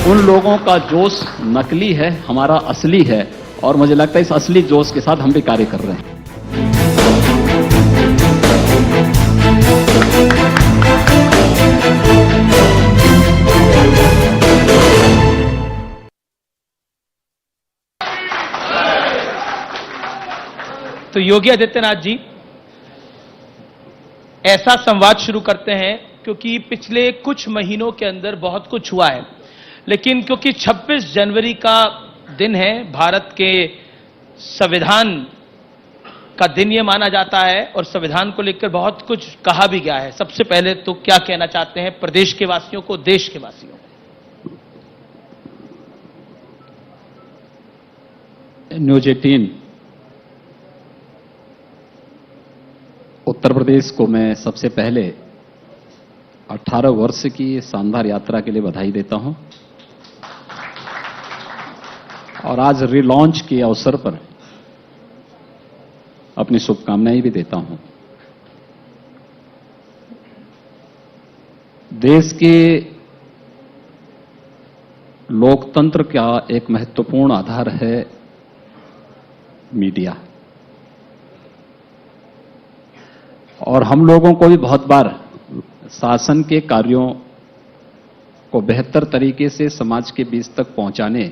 उन लोगों का जोश नकली है, हमारा असली है, और मुझे लगता है इस असली जोश के साथ हम भी कार्य कर रहे हैं। तो योगी आदित्यनाथ जी, ऐसा संवाद शुरू करते हैं क्योंकि पिछले कुछ महीनों के अंदर बहुत कुछ हुआ है, लेकिन क्योंकि 26 जनवरी का दिन है, भारत के संविधान का दिन यह माना जाता है और संविधान को लेकर बहुत कुछ कहा भी गया है। सबसे पहले तो क्या कहना चाहते हैं प्रदेश के वासियों को, देश के वासियों को? न्यूज 18 उत्तर प्रदेश को मैं सबसे पहले 18 वर्ष की शानदार यात्रा के लिए बधाई देता हूं और आज रिलॉन्च के अवसर पर अपनी शुभकामनाएं भी देता हूं। देश के लोकतंत्र का एक महत्वपूर्ण आधार है मीडिया, और हम लोगों को भी बहुत बार शासन के कार्यों को बेहतर तरीके से समाज के बीच तक पहुंचाने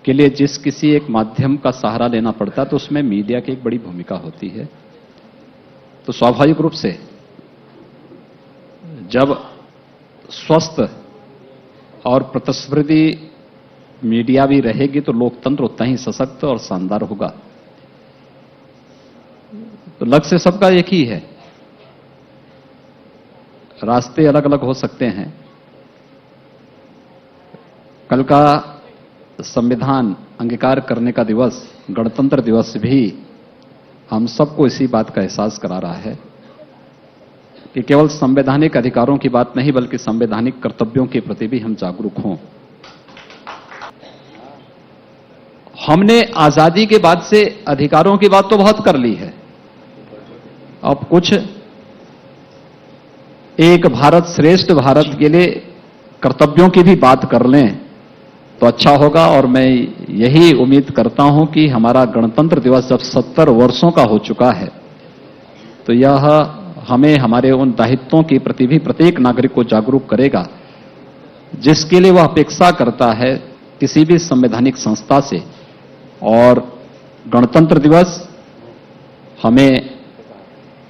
के लिए जिस किसी एक माध्यम का सहारा लेना पड़ता है तो उसमें मीडिया की एक बड़ी भूमिका होती है। तो स्वाभाविक रूप से जब स्वस्थ और प्रतिस्पर्धी मीडिया भी रहेगी तो लोकतंत्र उतना ही सशक्त और शानदार होगा। तो लक्ष्य सबका एक ही है, रास्ते अलग अलग हो सकते हैं। कल का संविधान अंगीकार करने का दिवस, गणतंत्र दिवस भी हम सबको इसी बात का एहसास करा रहा है कि केवल संवैधानिक अधिकारों की बात नहीं बल्कि संवैधानिक कर्तव्यों के प्रति भी हम जागरूक हों। हमने आजादी के बाद से अधिकारों की बात तो बहुत कर ली है, अब कुछ एक भारत श्रेष्ठ भारत के लिए कर्तव्यों की भी बात कर लें तो अच्छा होगा। और मैं यही उम्मीद करता हूं कि हमारा गणतंत्र दिवस जब 70 वर्षों का हो चुका है तो यह हमें हमारे उन दायित्वों के प्रति भी प्रत्येक नागरिक को जागरूक करेगा जिसके लिए वह अपेक्षा करता है किसी भी संवैधानिक संस्था से। और गणतंत्र दिवस हमें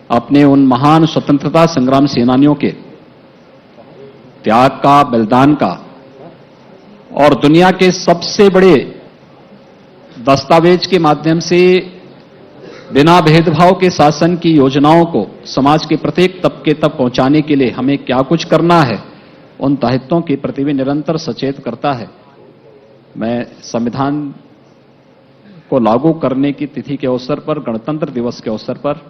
अपने उन महान स्वतंत्रता संग्राम सेनानियों के त्याग का, बलिदान का और दुनिया के सबसे बड़े दस्तावेज के माध्यम से बिना भेदभाव के शासन की योजनाओं को समाज के प्रत्येक तबके तक पहुंचाने के लिए हमें क्या कुछ करना है, उन दायित्वों के प्रति भी निरंतर सचेत करता है। मैं संविधान को लागू करने की तिथि के अवसर पर, गणतंत्र दिवस के अवसर पर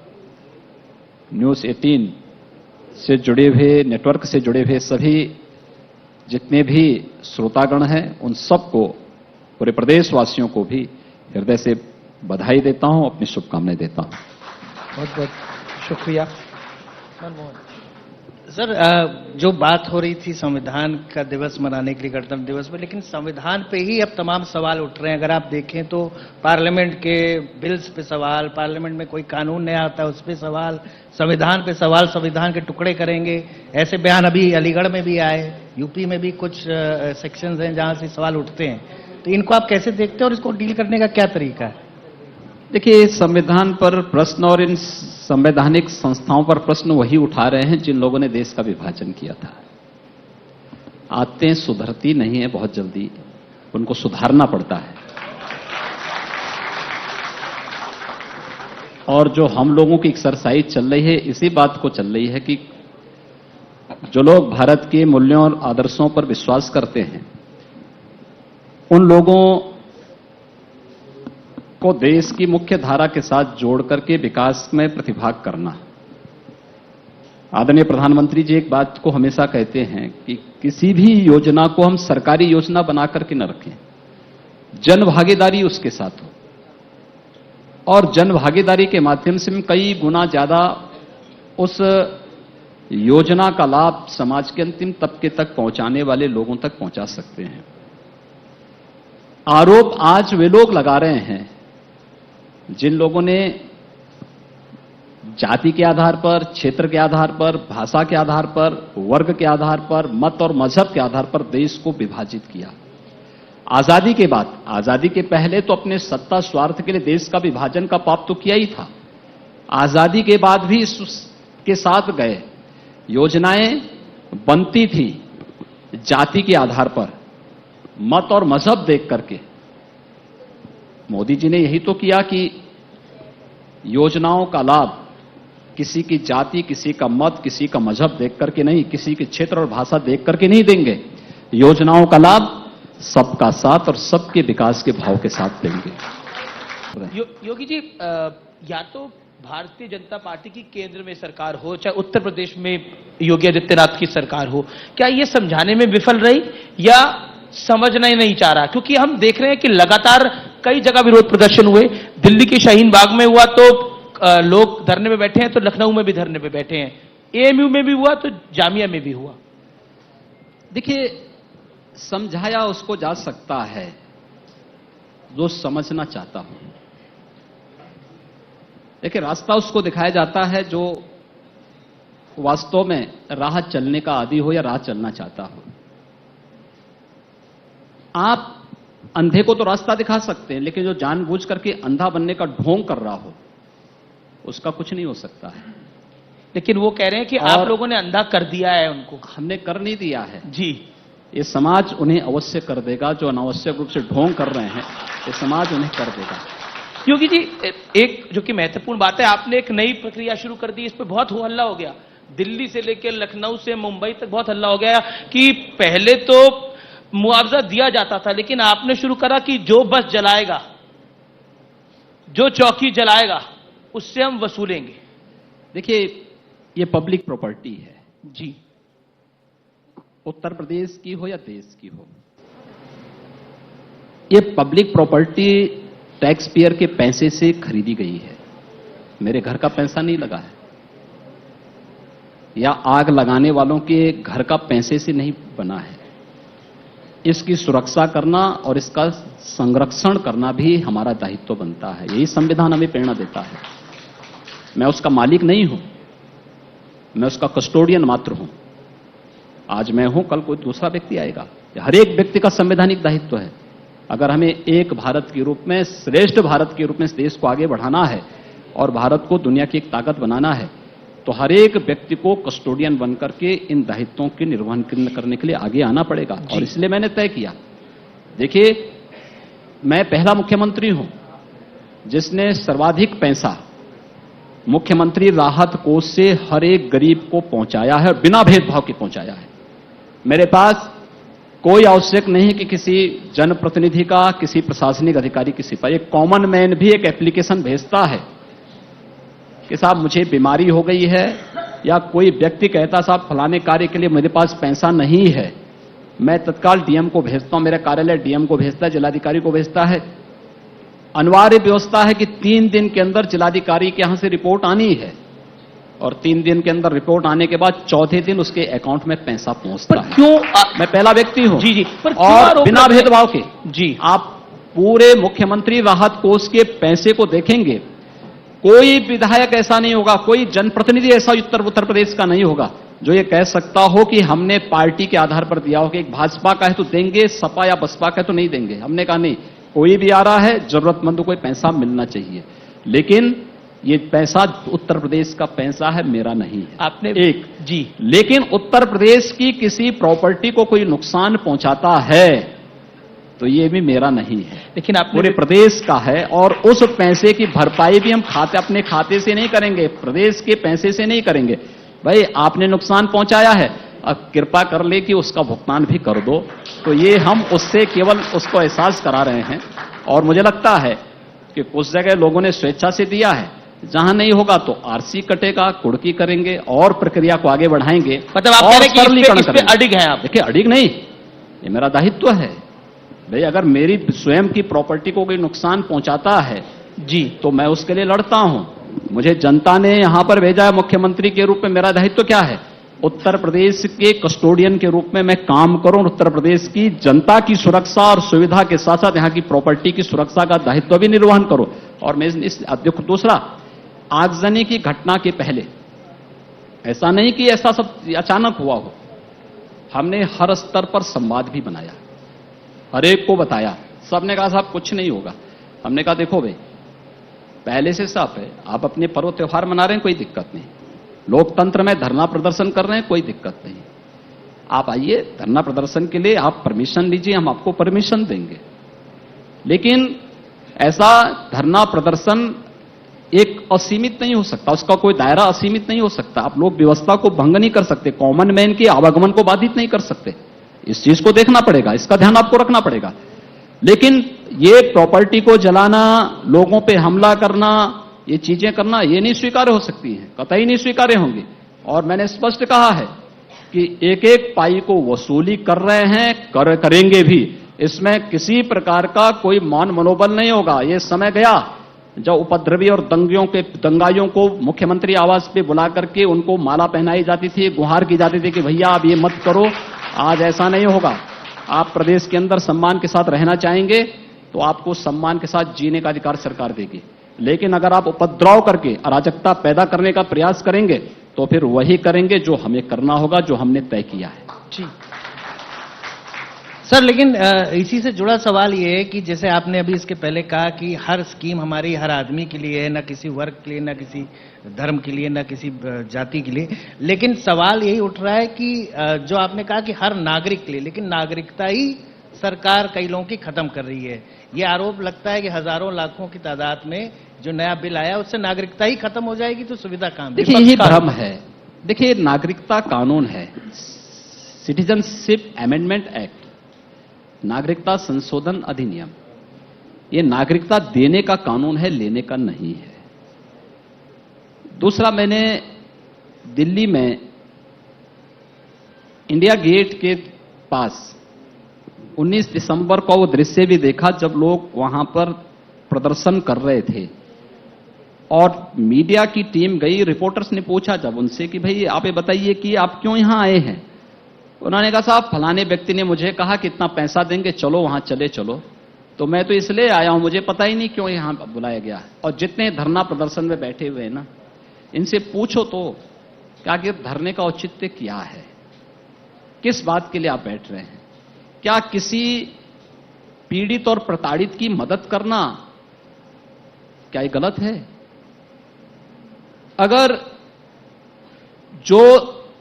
न्यूज 18 से जुड़े हुए, नेटवर्क से जुड़े हुए सभी जितने भी श्रोतागण हैं उन सबको, पूरे प्रदेशवासियों को भी हृदय से बधाई देता हूं, अपनी शुभकामनाएं देता हूं। बहुत बहुत शुक्रिया। सर, जो बात हो रही थी संविधान का दिवस मनाने के लिए, गणतंत्र दिवस में, लेकिन संविधान पे ही अब तमाम सवाल उठ रहे हैं। अगर आप देखें तो पार्लियामेंट के बिल्स पे सवाल, पार्लियामेंट में कोई कानून नया आता है उस पे सवाल, संविधान पे सवाल, संविधान के टुकड़े करेंगे, ऐसे बयान अभी अलीगढ़ में भी आए, यूपी में भी कुछ सेक्शंस हैं जहां से सवाल उठते हैं। तो इनको आप कैसे देखते हैं और इसको डील करने का क्या तरीका है? देखिए, संविधान पर प्रश्न और इन संवैधानिक संस्थाओं पर प्रश्न वही उठा रहे हैं जिन लोगों ने देश का विभाजन किया था। आदतें सुधरती नहीं है बहुत जल्दी, उनको सुधारना पड़ता है। और जो हम लोगों की एक्सरसाइज चल रही है इसी बात को चल रही है कि जो लोग भारत के मूल्यों और आदर्शों पर विश्वास करते हैं उन लोगों को देश की मुख्य धारा के साथ जोड़ करके विकास में प्रतिभाग करना। आदरणीय प्रधानमंत्री जी एक बात को हमेशा कहते हैं कि किसी भी योजना को हम सरकारी योजना बना करके न रखें, जन भागीदारी उसके साथ हो, और जन भागीदारी के माध्यम से हम कई गुना ज्यादा उस योजना का लाभ समाज के अंतिम तबके तक पहुंचाने वाले लोगों तक पहुंचा सकते हैं। आरोप आज वे लोग लगा रहे हैं जिन लोगों ने जाति के आधार पर, क्षेत्र के आधार पर, भाषा के आधार पर, वर्ग के आधार पर, मत और मजहब के आधार पर देश को विभाजित किया। आजादी के बाद, आजादी के पहले तो अपने सत्ता स्वार्थ के लिए देश का विभाजन का पाप तो किया ही था। आजादी के बाद भी इसके साथ गए। योजनाएं बनती थी जाति के आधार पर, मत और मजहब देख करके। मोदी जी ने यही तो किया कि योजनाओं का लाभ किसी की जाति, किसी का मत, किसी का मजहब देख करके नहीं, किसी के क्षेत्र और भाषा देख करके नहीं देंगे। योजनाओं का लाभ सबका साथ और सबके विकास के भाव के साथ देंगे। योगी जी, या तो भारतीय जनता पार्टी की केंद्र में सरकार हो, चाहे उत्तर प्रदेश में योगी आदित्यनाथ की सरकार हो, क्या ये समझाने में विफल रही या समझना ही नहीं चाह रहा? क्योंकि हम देख रहे हैं कि लगातार कई जगह विरोध प्रदर्शन हुए। दिल्ली के शाहीन बाग में हुआ तो लोग धरने पे बैठे हैं, तो लखनऊ में भी धरने पे बैठे हैं, एएमयू में भी हुआ तो जामिया में भी हुआ। देखिए, समझाया उसको जा सकता है जो समझना चाहता हूं। देखिए, रास्ता उसको दिखाया जाता है जो वास्तव में राह चलने का आदी हो या राह चलना चाहता हो। आप अंधे को तो रास्ता दिखा सकते हैं, लेकिन जो जानबूझ करके अंधा बनने का ढोंग कर रहा हो उसका कुछ नहीं हो सकता है। लेकिन वो कह रहे हैं कि आप लोगों ने अंधा कर दिया है उनको। हमने कर नहीं दिया है जी। ये समाज उन्हें अवश्य कर देगा। जो अनावश्यक रूप से ढोंग कर रहे हैं ये समाज उन्हें कर देगा। योगी जी, एक जो कि महत्वपूर्ण बात है, आपने एक नई प्रक्रिया शुरू कर दी। इस पे बहुत हो हल्ला हो गया, दिल्ली से लेकर लखनऊ से मुंबई तक बहुत हल्ला हो गया कि पहले तो मुआवजा दिया जाता था, लेकिन आपने शुरू करा कि जो बस जलाएगा, जो चौकी जलाएगा, उससे हम वसूलेंगे। देखिए, ये पब्लिक प्रॉपर्टी है जी, उत्तर प्रदेश की हो या देश की हो। ये पब्लिक प्रॉपर्टी टैक्स पेयर के पैसे से खरीदी गई है। मेरे घर का पैसा नहीं लगा है, या आग लगाने वालों के घर का पैसे से नहीं बना है। इसकी सुरक्षा करना और इसका संरक्षण करना भी हमारा दायित्व बनता है। यही संविधान हमें प्रेरणा देता है। मैं उसका मालिक नहीं हूं, मैं उसका कस्टोडियन मात्र हूं। आज मैं हूं, कल कोई दूसरा व्यक्ति आएगा। हर एक व्यक्ति का संवैधानिक दायित्व है। अगर हमें एक भारत के रूप में, श्रेष्ठ भारत के रूप में इस देश को आगे बढ़ाना है और भारत को दुनिया की एक ताकत बनाना है, तो हर एक व्यक्ति को कस्टोडियन बनकर के इन दायित्वों के निर्वहन करने के लिए आगे आना पड़ेगा। और इसलिए मैंने तय किया। देखिए, मैं पहला मुख्यमंत्री हूं जिसने सर्वाधिक पैसा मुख्यमंत्री राहत कोष से हर एक गरीब को पहुंचाया है और बिना भेदभाव के पहुंचाया है। मेरे पास कोई आवश्यक नहीं कि किसी जनप्रतिनिधि का, किसी प्रशासनिक अधिकारी की सिपाही, एक कॉमन मैन भी एक एप्लीकेशन भेजता है कि साहब मुझे बीमारी हो गई है, या कोई व्यक्ति कहता साहब फलाने कार्य के लिए मेरे पास पैसा नहीं है, मैं तत्काल डीएम को भेजता हूं। मेरा कार्यालय डीएम को भेजता है, जिलाधिकारी को भेजता है। अनिवार्य व्यवस्था है कि 3 दिन के अंदर जिलाधिकारी के यहां से रिपोर्ट आनी है, और 3 दिन के अंदर रिपोर्ट आने के बाद चौथे दिन उसके अकाउंट में पैसा पहुंचता है। क्यों? मैं पहला व्यक्ति हूं। जी जी, पर और बिना भेदभाव के जी, आप पूरे मुख्यमंत्री राहत कोष के पैसे को देखेंगे, कोई विधायक ऐसा नहीं होगा, कोई जनप्रतिनिधि ऐसा उत्तर प्रदेश का नहीं होगा जो ये कह सकता हो कि हमने पार्टी के आधार पर दिया हो कि एक भाजपा का है तो देंगे, सपा या बसपा का है तो नहीं देंगे। हमने कहा नहीं, कोई भी आ रहा है, जरूरतमंद को पैसा मिलना चाहिए। लेकिन ये पैसा उत्तर प्रदेश का पैसा है, मेरा नहीं है। आपने एक जी, लेकिन उत्तर प्रदेश की किसी प्रॉपर्टी को कोई नुकसान पहुंचाता है तो ये भी मेरा नहीं है, लेकिन आपने पूरे प्रदेश का है। और उस पैसे की भरपाई भी हम अपने खाते से नहीं करेंगे, प्रदेश के पैसे से नहीं करेंगे। भाई आपने नुकसान पहुंचाया है, अब कृपा कर ले कि उसका भुगतान भी कर दो। तो ये हम उससे केवल उसको एहसास करा रहे हैं। और मुझे लगता है कि कुछ जगह लोगों ने स्वेच्छा से दिया है, जहां नहीं होगा तो आरसी कटेगा, कुड़की करेंगे और प्रक्रिया को आगे बढ़ाएंगे। मतलब आप कह रहे हैं कि इस पे अडिग हैं आप? देखिए, अडिग नहीं, ये मेरा दायित्व है। भाई अगर मेरी स्वयं की प्रॉपर्टी को कोई नुकसान पहुंचाता है जी, तो मैं उसके लिए लड़ता हूं। मुझे जनता ने यहां पर भेजा है मुख्यमंत्री के रूप में, मेरा दायित्व क्या है उत्तर प्रदेश के कस्टोडियन के रूप में मैं काम करूं और उत्तर प्रदेश की जनता की सुरक्षा और सुविधा के साथ साथ यहां की प्रॉपर्टी की सुरक्षा का दायित्व भी निर्वहन करूं। और मैं देखो, दूसरा, आगजनी की घटना के पहले ऐसा नहीं कि ऐसा सब अचानक हुआ हो, हमने हर स्तर पर संवाद भी बनाया, हर एक को बताया। सबने कहा साहब कुछ नहीं होगा। हमने कहा देखो भाई, पहले से साफ है, आप अपने पर्व त्योहार मना रहे हैं, कोई दिक्कत नहीं। लोकतंत्र में धरना प्रदर्शन कर रहे हैं, कोई दिक्कत नहीं। आप आइए धरना प्रदर्शन के लिए, आप परमिशन लीजिए, हम आपको परमिशन देंगे। लेकिन ऐसा धरना प्रदर्शन एक असीमित नहीं हो सकता, उसका कोई दायरा असीमित नहीं हो सकता। आप लोग व्यवस्था को भंग नहीं कर सकते, कॉमन मैन के आवागमन को बाधित नहीं कर सकते। इस चीज को देखना पड़ेगा, इसका ध्यान आपको रखना पड़ेगा। लेकिन ये प्रॉपर्टी को जलाना, लोगों पे हमला करना, ये चीजें करना, ये नहीं स्वीकार्य हो सकती हैं, कतई नहीं स्वीकार्य होंगी। और मैंने स्पष्ट कहा है कि एक एक पाई को वसूली कर रहे हैं, करेंगे भी। इसमें किसी प्रकार का कोई मान मनोबल नहीं होगा। ये समय गया जब उपद्रवी और दंगाइयों को मुख्यमंत्री आवास पे बुला करके उनको माला पहनाई जाती थी, गुहार की जाती थी कि भैया आप ये मत करो। आज ऐसा नहीं होगा। आप प्रदेश के अंदर सम्मान के साथ रहना चाहेंगे तो आपको सम्मान के साथ जीने का अधिकार सरकार देगी। लेकिन अगर आप उपद्रव करके अराजकता पैदा करने का प्रयास करेंगे तो फिर वही करेंगे जो हमें करना होगा, जो हमने तय किया है। जी सर, लेकिन इसी से जुड़ा सवाल ये है कि जैसे आपने अभी इसके पहले कहा कि हर स्कीम हमारी हर आदमी के लिए है, ना किसी वर्ग के लिए, ना किसी धर्म के लिए, ना किसी जाति के लिए। लेकिन सवाल यही उठ रहा है कि जो आपने कहा कि हर नागरिक के लिए, लेकिन नागरिकता ही सरकार कई लोगों की खत्म कर रही है। ये आरोप लगता है कि हजारों लाखों की तादाद में जो नया बिल आया उससे नागरिकता ही खत्म हो जाएगी, तो सुविधा काम। देखिए यही भ्रम है। देखिए नागरिकता कानून है, सिटीजनशिप अमेंडमेंट एक्ट, नागरिकता संशोधन अधिनियम। ये नागरिकता देने का कानून है, लेने का नहीं है। दूसरा, मैंने दिल्ली में इंडिया गेट के पास 19 दिसंबर को वो दृश्य भी देखा जब लोग वहां पर प्रदर्शन कर रहे थे और मीडिया की टीम गई। रिपोर्टर्स ने पूछा जब उनसे कि भाई आप ये बताइए कि आप क्यों यहां आए हैं। उन्होंने कहा साहब फलाने व्यक्ति ने मुझे कहा कि इतना पैसा देंगे, चलो वहां चले चलो। तो मैं तो इसलिए आया हूं, मुझे पता ही नहीं क्यों यहां बुलाया गया है। और जितने धरना प्रदर्शन में बैठे हुए हैं ना, इनसे पूछो तो क्या कि धरने का औचित्य क्या है, किस बात के लिए आप बैठ रहे हैं। क्या किसी पीड़ित और प्रताड़ित की मदद करना क्या ये गलत है? अगर जो,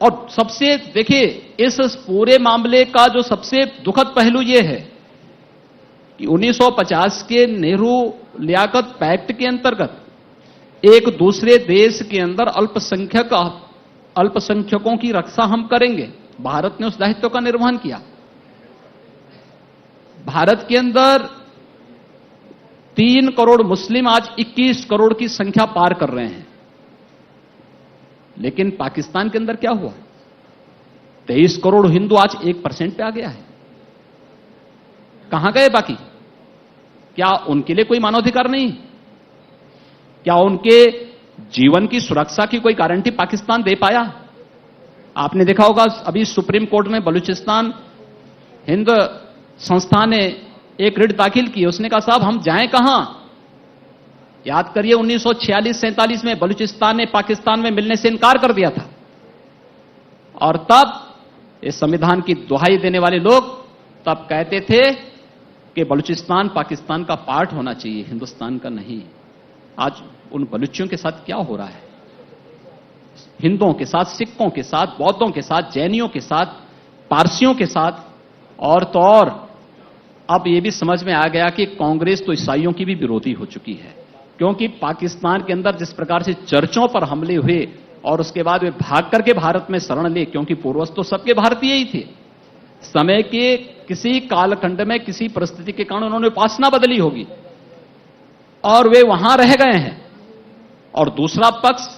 और सबसे देखिए इस पूरे मामले का जो सबसे दुखद पहलू यह है कि 1950 के नेहरू लियाकत पैक्ट के अंतर्गत एक दूसरे देश के अंदर अल्पसंख्यकों की रक्षा हम करेंगे। भारत ने उस दायित्व का निर्वहन किया। भारत के अंदर 3 करोड़ मुस्लिम आज 21 करोड़ की संख्या पार कर रहे हैं। लेकिन पाकिस्तान के अंदर क्या हुआ? 23 करोड़ हिंदू आज 1% पे आ गया है। कहां गए बाकी? क्या उनके लिए कोई मानवाधिकार नहीं? क्या उनके जीवन की सुरक्षा की कोई गारंटी पाकिस्तान दे पाया? आपने देखा होगा अभी सुप्रीम कोर्ट में बलूचिस्तान हिंद संस्था ने एक रिट दाखिल की। उसने कहा साहब हम जाएं कहां? याद करिए 1946-47 में बलूचिस्तान ने पाकिस्तान में मिलने से इनकार कर दिया था। और तब इस संविधान की दुहाई देने वाले लोग तब कहते थे कि बलूचिस्तान पाकिस्तान का पार्ट होना चाहिए, हिंदुस्तान का नहीं। आज उन बलूचियों के साथ क्या हो रहा है? हिंदुओं के साथ, सिखों के साथ, बौद्धों के साथ, जैनियों के साथ, पारसियों के साथ। और तो और अब यह भी समझ में आ गया कि कांग्रेस तो ईसाइयों की भी विरोधी हो चुकी है, क्योंकि पाकिस्तान के अंदर जिस प्रकार से चर्चों पर हमले हुए और उसके बाद वे भाग करके भारत में शरण ले, क्योंकि पूर्वज तो सबके भारतीय ही थे। समय के किसी कालखंड में किसी परिस्थिति के कारण उन्होंने उपासना बदली होगी और वे वहां रह गए हैं। और दूसरा पक्ष,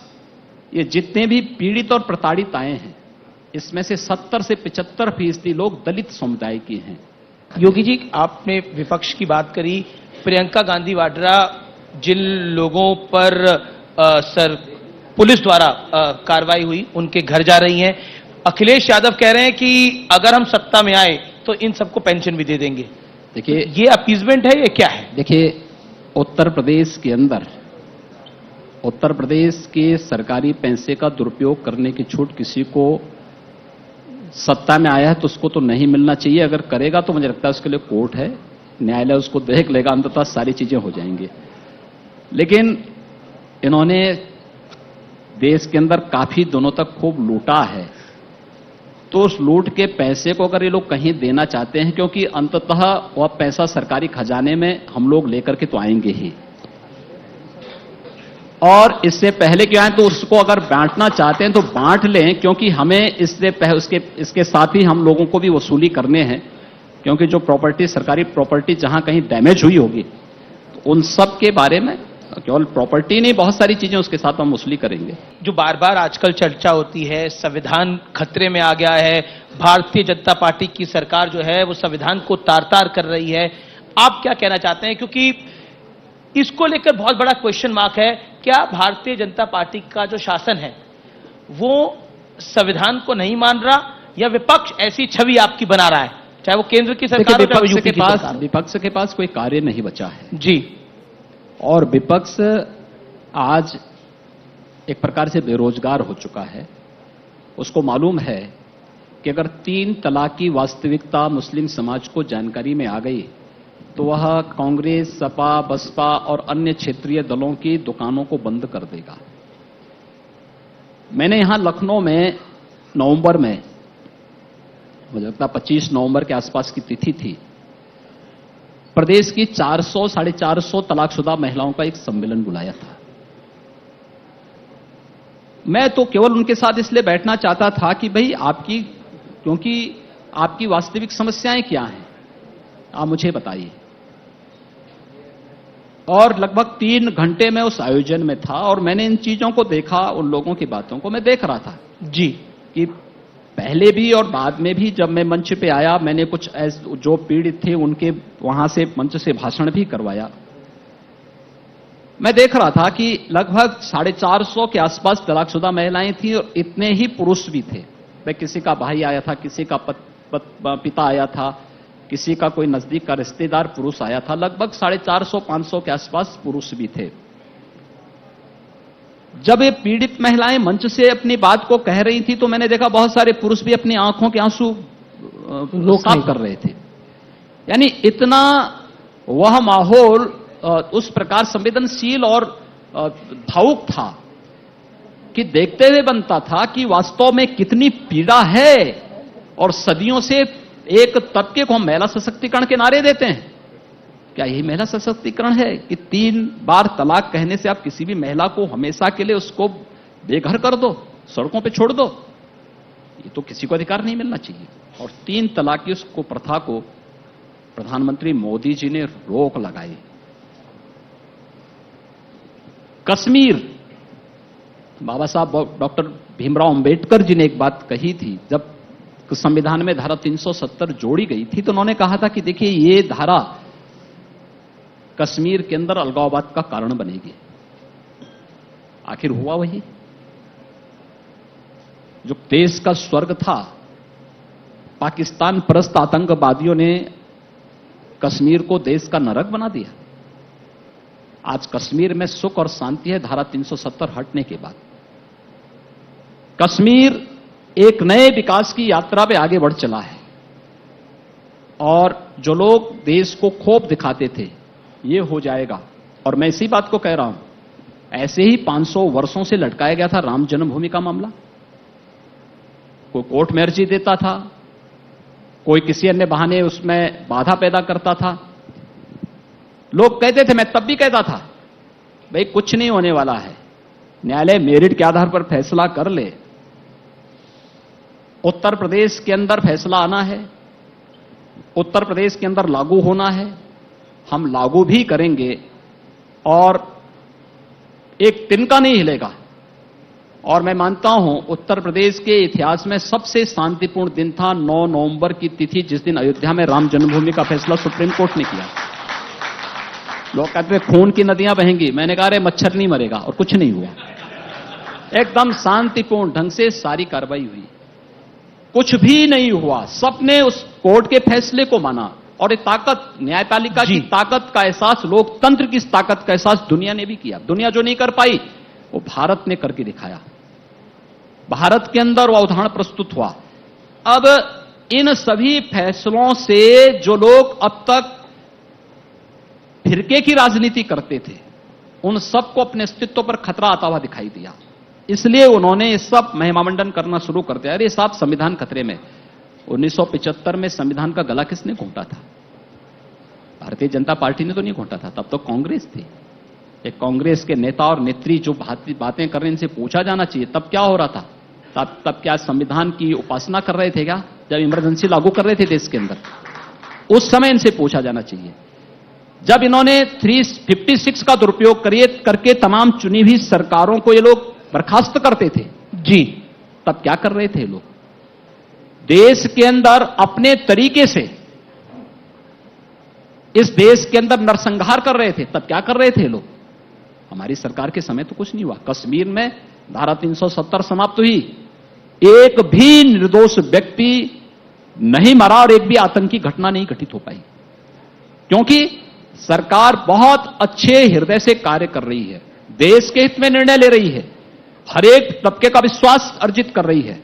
ये जितने भी पीड़ित और प्रताड़ित आए हैं, इसमें से 70 से 75% लोग दलित समुदाय के हैं। योगी जी, आपने विपक्ष की बात करी। प्रियंका गांधी वाड्रा जिन लोगों पर पुलिस द्वारा कार्रवाई हुई, उनके घर जा रही हैं। अखिलेश यादव कह रहे हैं कि अगर हम सत्ता में आए तो इन सबको पेंशन भी दे देंगे। देखिए, ये अपीजमेंट है, ये क्या है? देखिए, उत्तर प्रदेश के सरकारी पैसे का दुरुपयोग करने की छूट किसी को सत्ता में आया है तो उसको तो नहीं मिलना चाहिए। अगर करेगा तो मुझे लगता है उसके लिए कोर्ट है, न्यायालय उसको देख लेगा, अंततः सारी चीजें हो जाएंगी। लेकिन इन्होंने देश के अंदर काफी दिनों तक खूब लूटा है, तो उस लूट के पैसे को अगर ये लोग कहीं देना चाहते हैं, क्योंकि अंततः वह पैसा सरकारी खजाने में हम लोग लेकर के तो आएंगे ही, और इससे पहले क्या है तो उसको अगर बांटना चाहते हैं तो बांट लें, क्योंकि हमें इसके साथ ही हम लोगों को भी वसूली करने हैं, क्योंकि जो प्रॉपर्टी, सरकारी प्रॉपर्टी जहां कहीं डैमेज हुई होगी तो उन सब के बारे में, केवल प्रॉपर्टी नहीं, बहुत सारी चीजें उसके साथ हम वसूली करेंगे। जो बार बार आजकल चर्चा होती है, संविधान खतरे में आ गया है, भारतीय जनता पार्टी की सरकार जो है वो संविधान को तार-तार कर रही है, आप क्या कहना चाहते हैं? क्योंकि इसको लेकर बहुत बड़ा क्वेश्चन मार्क है, क्या भारतीय जनता पार्टी का जो शासन है वो संविधान को नहीं मान रहा, या विपक्ष ऐसी छवि आपकी बना रहा है, चाहे वो केंद्र की सरकार हो, चाहे यूपी की सरकार? विपक्ष के पास कोई कार्य नहीं बचा है जी, और विपक्ष आज एक प्रकार से बेरोजगार हो चुका है। उसको मालूम है कि अगर 3 तलाक की वास्तविकता मुस्लिम समाज को जानकारी में आ गई तो वह कांग्रेस, सपा, बसपा और अन्य क्षेत्रीय दलों की दुकानों को बंद कर देगा। मैंने यहां लखनऊ में नवंबर में, मुझे लगता है 25 नवंबर के आसपास की तिथि थी, प्रदेश की 400 साढ़े 400 तलाकशुदा महिलाओं का एक सम्मेलन बुलाया था। मैं तो केवल उनके साथ इसलिए बैठना चाहता था कि भाई क्योंकि आपकी वास्तविक समस्याएं क्या हैं, आप मुझे बताइए। और लगभग 3 घंटे में उस आयोजन में था और मैंने इन चीजों को देखा, उन लोगों की बातों को मैं देख रहा था जी, कि पहले भी और बाद में भी जब मैं मंच पे आया, मैंने कुछ जो पीड़ित थे उनके वहां से मंच से भाषण भी करवाया। मैं देख रहा था कि लगभग 450 के आसपास तलाकशुदा महिलाएं थी और इतने ही पुरुष भी थे। भाई किसी का भाई आया था, किसी का पिता आया था, किसी का कोई नजदीक का रिश्तेदार पुरुष आया था। लगभग 450-500 के आसपास पुरुष भी थे। जब ये पीड़ित महिलाएं मंच से अपनी बात को कह रही थी तो मैंने देखा बहुत सारे पुरुष भी अपनी आंखों के आंसू साफ कर रहे थे। यानी इतना वह माहौल उस प्रकार संवेदनशील और भावुक था कि देखते हुए बनता था कि वास्तव में कितनी पीड़ा है, और सदियों से एक तबके को हम महिला सशक्तिकरण के नारे देते हैं। क्या यही महिला सशक्तिकरण है कि 3 बार तलाक कहने से आप किसी भी महिला को हमेशा के लिए उसको बेघर कर दो, सड़कों पे छोड़ दो? ये तो किसी को अधिकार नहीं मिलना चाहिए। और 3 तलाक की उसको प्रथा को प्रधानमंत्री मोदी जी ने रोक लगाई। कश्मीर, बाबा साहब डॉक्टर भीमराव अंबेडकर जी ने एक बात कही थी, जब संविधान में धारा 370 जोड़ी गई थी तो उन्होंने कहा था कि देखिए ये धारा कश्मीर के अंदर अलगाववाद का कारण बनेगी। आखिर हुआ वही, जो देश का स्वर्ग था, पाकिस्तान परस्त आतंकवादियों ने कश्मीर को देश का नरक बना दिया। आज कश्मीर में सुख और शांति है धारा 370 हटने के बाद। कश्मीर एक नए विकास की यात्रा पे आगे बढ़ चला है, और जो लोग देश को खौफ दिखाते थे ये हो जाएगा। और मैं इसी बात को कह रहा हूं, ऐसे ही 500 वर्षों से लटकाया गया था राम जन्मभूमि का मामला। कोई कोर्ट में अर्जी देता था, कोई किसी अन्य बहाने उसमें बाधा पैदा करता था। लोग कहते थे, मैं तब भी कहता था भाई कुछ नहीं होने वाला है, न्यायालय मेरिट के आधार पर फैसला कर ले। उत्तर प्रदेश के अंदर फैसला आना है, उत्तर प्रदेश के अंदर लागू होना है, हम लागू भी करेंगे और एक तिनका नहीं हिलेगा। और मैं मानता हूं उत्तर प्रदेश के इतिहास में सबसे शांतिपूर्ण दिन था 9 नवंबर की तिथि, जिस दिन अयोध्या में राम जन्मभूमि का फैसला सुप्रीम कोर्ट ने किया। लोग कहते थे खून की नदियां बहेंगी, मैंने कहा अरे मच्छर नहीं मरेगा, और कुछ नहीं हुआ। एकदम शांतिपूर्ण ढंग से सारी कार्रवाई हुई। कुछ भी नहीं हुआ, सबने उस कोर्ट के फैसले को माना। और ये ताकत, न्यायपालिका की ताकत का एहसास, लोकतंत्र की ताकत का एहसास दुनिया ने भी किया। दुनिया जो नहीं कर पाई वो भारत ने करके दिखाया। भारत के अंदर वो उदाहरण प्रस्तुत हुआ। अब इन सभी फैसलों से जो लोग अब तक फिरके की राजनीति करते थे, उन सबको अपने अस्तित्व पर खतरा आता हुआ दिखाई दिया। इसलिए उन्होंने ये सब महिमामंडन करना शुरू कर दिया। अरे साहब, संविधान खतरे में। 1975 में संविधान का गला किसने घोंटा था? भारतीय जनता पार्टी ने तो नहीं घोंटा था, तब तो कांग्रेस थी। एक कांग्रेस के नेता और नेत्री जो बातें कर रहे हैं, इनसे पूछा जाना चाहिए तब क्या हो रहा था। तब क्या संविधान की उपासना कर रहे थे क्या, जब इमरजेंसी लागू कर रहे थे देश के अंदर? उस समय इनसे पूछा जाना चाहिए। जब इन्होंने 356 का दुरुपयोग करके तमाम चुनी हुई सरकारों को ये लोग बर्खास्त करते थे जी, तब क्या कर रहे थे लोग? देश के अंदर अपने तरीके से इस देश के अंदर नरसंहार कर रहे थे, तब क्या कर रहे थे लोग? हमारी सरकार के समय तो कुछ नहीं हुआ। कश्मीर में धारा 370 समाप्त हुई, एक भी निर्दोष व्यक्ति नहीं मरा और एक भी आतंकी घटना नहीं घटित हो पाई, क्योंकि सरकार बहुत अच्छे हृदय से कार्य कर रही है, देश के हित में निर्णय ले रही है, हर एक तबके का विश्वास अर्जित कर रही है।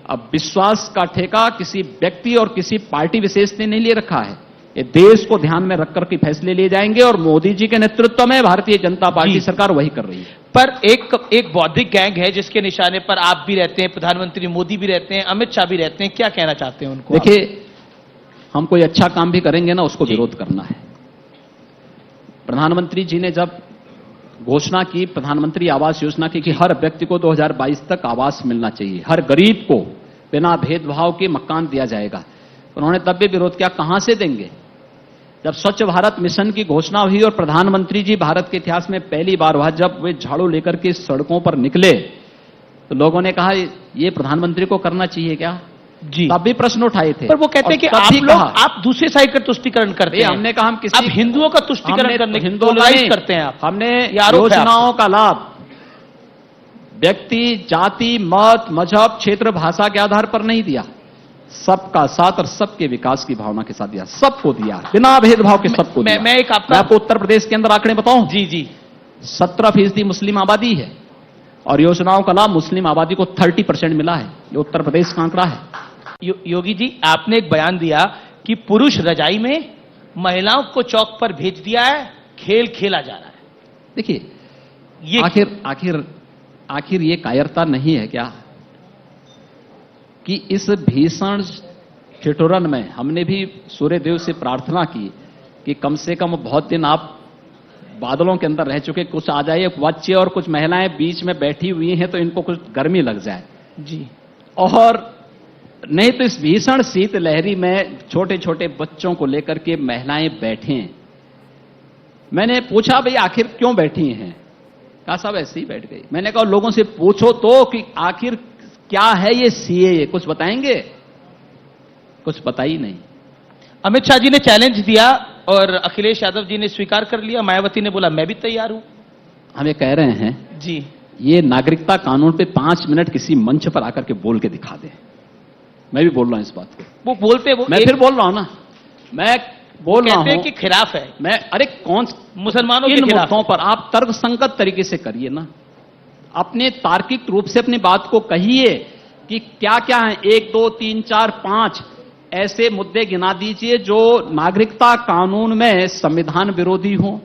अब विश्वास का ठेका किसी व्यक्ति और किसी पार्टी विशेष ने नहीं ले रखा है। ये देश को ध्यान में रखकर के फैसले लिए जाएंगे और मोदी जी के नेतृत्व में भारतीय जनता पार्टी सरकार वही कर रही है। पर एक बौद्धिक गैंग है जिसके निशाने पर आप भी रहते हैं, प्रधानमंत्री मोदी भी रहते हैं, अमित शाह भी रहते हैं, क्या कहना चाहते हैं उनको? देखिए, हम कोई अच्छा काम भी करेंगे ना, उसको विरोध करना है। प्रधानमंत्री जी ने जब घोषणा की प्रधानमंत्री आवास योजना की कि हर व्यक्ति को 2022 तक आवास मिलना चाहिए, हर गरीब को बिना भेदभाव के मकान दिया जाएगा, उन्होंने तब भी विरोध किया। कहां से देंगे? जब स्वच्छ भारत मिशन की घोषणा हुई और प्रधानमंत्री जी भारत के इतिहास में पहली बार हुआ जब वे झाड़ू लेकर के सड़कों पर निकले, तो लोगों ने कहा ये प्रधानमंत्री को करना चाहिए क्या? जी, तब भी प्रश्न उठाए थे। पर वो कहते हैं कि आप दूसरे साइड का तुष्टिकरण करते हैं। हमने कहा हम किसी अब हिंदुओं का तुष्टिकरण करने की पोलराइज करते हैं आप। हमने योजनाओं का लाभ व्यक्ति, जाति, मत, मजहब, क्षेत्र, भाषा के आधार पर नहीं दिया, सबका साथ और सबके विकास की भावना के साथ दिया, सबको दिया, बिना भेदभाव के सबको दिया। मैं आपको उत्तर प्रदेश के अंदर आंकड़े बताऊं? जी जी, 17% मुस्लिम आबादी है और योजनाओं का लाभ मुस्लिम आबादी को 30% मिला है। ये उत्तर प्रदेश का आंकड़ा है। योगी जी, आपने एक बयान दिया कि पुरुष रजाई में, महिलाओं को चौक पर भेज दिया है, खेल खेला जा रहा है। देखिए, ये आखिर ये कायरता नहीं है क्या कि इस भीषण ठिठुरन में हमने भी सूर्यदेव से प्रार्थना की कि कम से कम बहुत दिन आप बादलों के अंदर रह चुके, कुछ आ जाइए, बच्चे और कुछ महिलाएं बीच में बैठी हुई हैं तो इनको कुछ गर्मी लग जाए जी, और नहीं तो इस भीषण शीत लहरी में छोटे छोटे बच्चों को लेकर के महिलाएं बैठे। मैंने पूछा भाई आखिर क्यों बैठी हैं? कहा साहब ऐसे ही बैठ गई। मैंने कहा लोगों से पूछो तो कि आखिर क्या है ये सीएए, कुछ बताएंगे? कुछ बता ही नहीं। अमित शाह जी ने चैलेंज दिया और अखिलेश यादव जी ने स्वीकार कर लिया, मायावती ने बोला मैं भी तैयार हूं। हम ये कह रहे हैं जी, ये नागरिकता कानून पे 5 मिनट किसी मंच पर आकर के बोल के दिखा दे। मैं भी बोल रहा हूं इस बात को। वो बोलते वो मैं फिर बोल रहा हूं ना, मैं बोल रहा हूं कि खिलाफ है। मैं, अरे कौन मुसलमानों के इन खिलाफ मुद्दों पर आप तर्कसंगत तरीके से करिए ना, अपने तार्किक रूप से अपनी बात को कहिए कि क्या क्या है। 1 2 3 4 5 ऐसे मुद्दे गिना दीजिए जो नागरिकता कानून में संविधान विरोधी हो,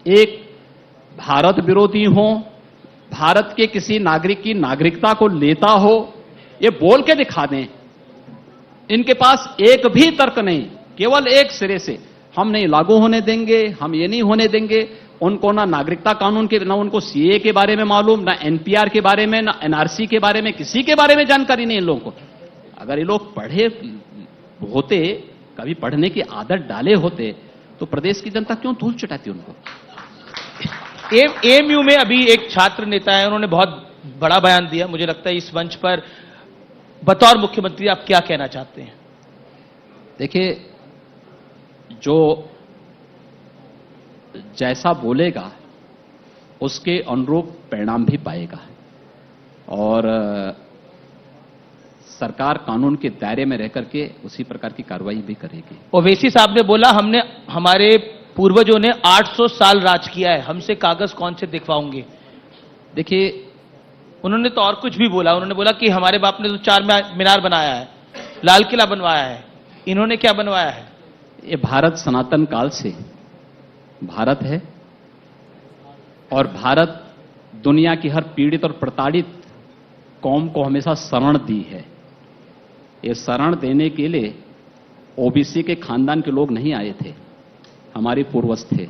एक भारत विरोधी हो, भारत के किसी नागरिक की नागरिकता को लेता हो, ये बोल के दिखा दें। इनके पास एक भी तर्क नहीं, केवल एक सिरे से हम नहीं लागू होने देंगे, हम ये नहीं होने देंगे। उनको ना नागरिकता कानून के, ना उनको सीए के बारे में मालूम, ना एनपीआर के बारे में, ना एनआरसी के बारे में, किसी के बारे में जानकारी नहीं इन लोगों को। अगर ये लोग पढ़े होते, कभी पढ़ने की आदत डाले होते, तो प्रदेश की जनता क्यों धूल चटाती उनको? एएमयू में अभी एक छात्र नेता है, उन्होंने बहुत बड़ा बयान दिया। मुझे लगता है इस मंच पर बतौर मुख्यमंत्री आप क्या कहना चाहते हैं? देखिए, जो जैसा बोलेगा उसके अनुरूप परिणाम भी पाएगा। और सरकार कानून के दायरे में रह करके उसी प्रकार की कार्रवाई भी करेगी। ओवैसी साहब ने बोला हमने हमारे पूर्वजों ने 800 साल राज किया है, हमसे कागज कौन से दिखवाओगे। देखिए, उन्होंने तो और कुछ भी बोला, उन्होंने बोला कि हमारे बाप ने तो 4 मीनार बनाया है, लाल किला बनवाया है, इन्होंने क्या बनवाया है। ये भारत सनातन काल से भारत है और भारत दुनिया की हर पीड़ित और प्रताड़ित कौम को हमेशा शरण दी है। ये शरण देने के लिए ओबीसी के खानदान के लोग नहीं आए थे, हमारे पूर्वज थे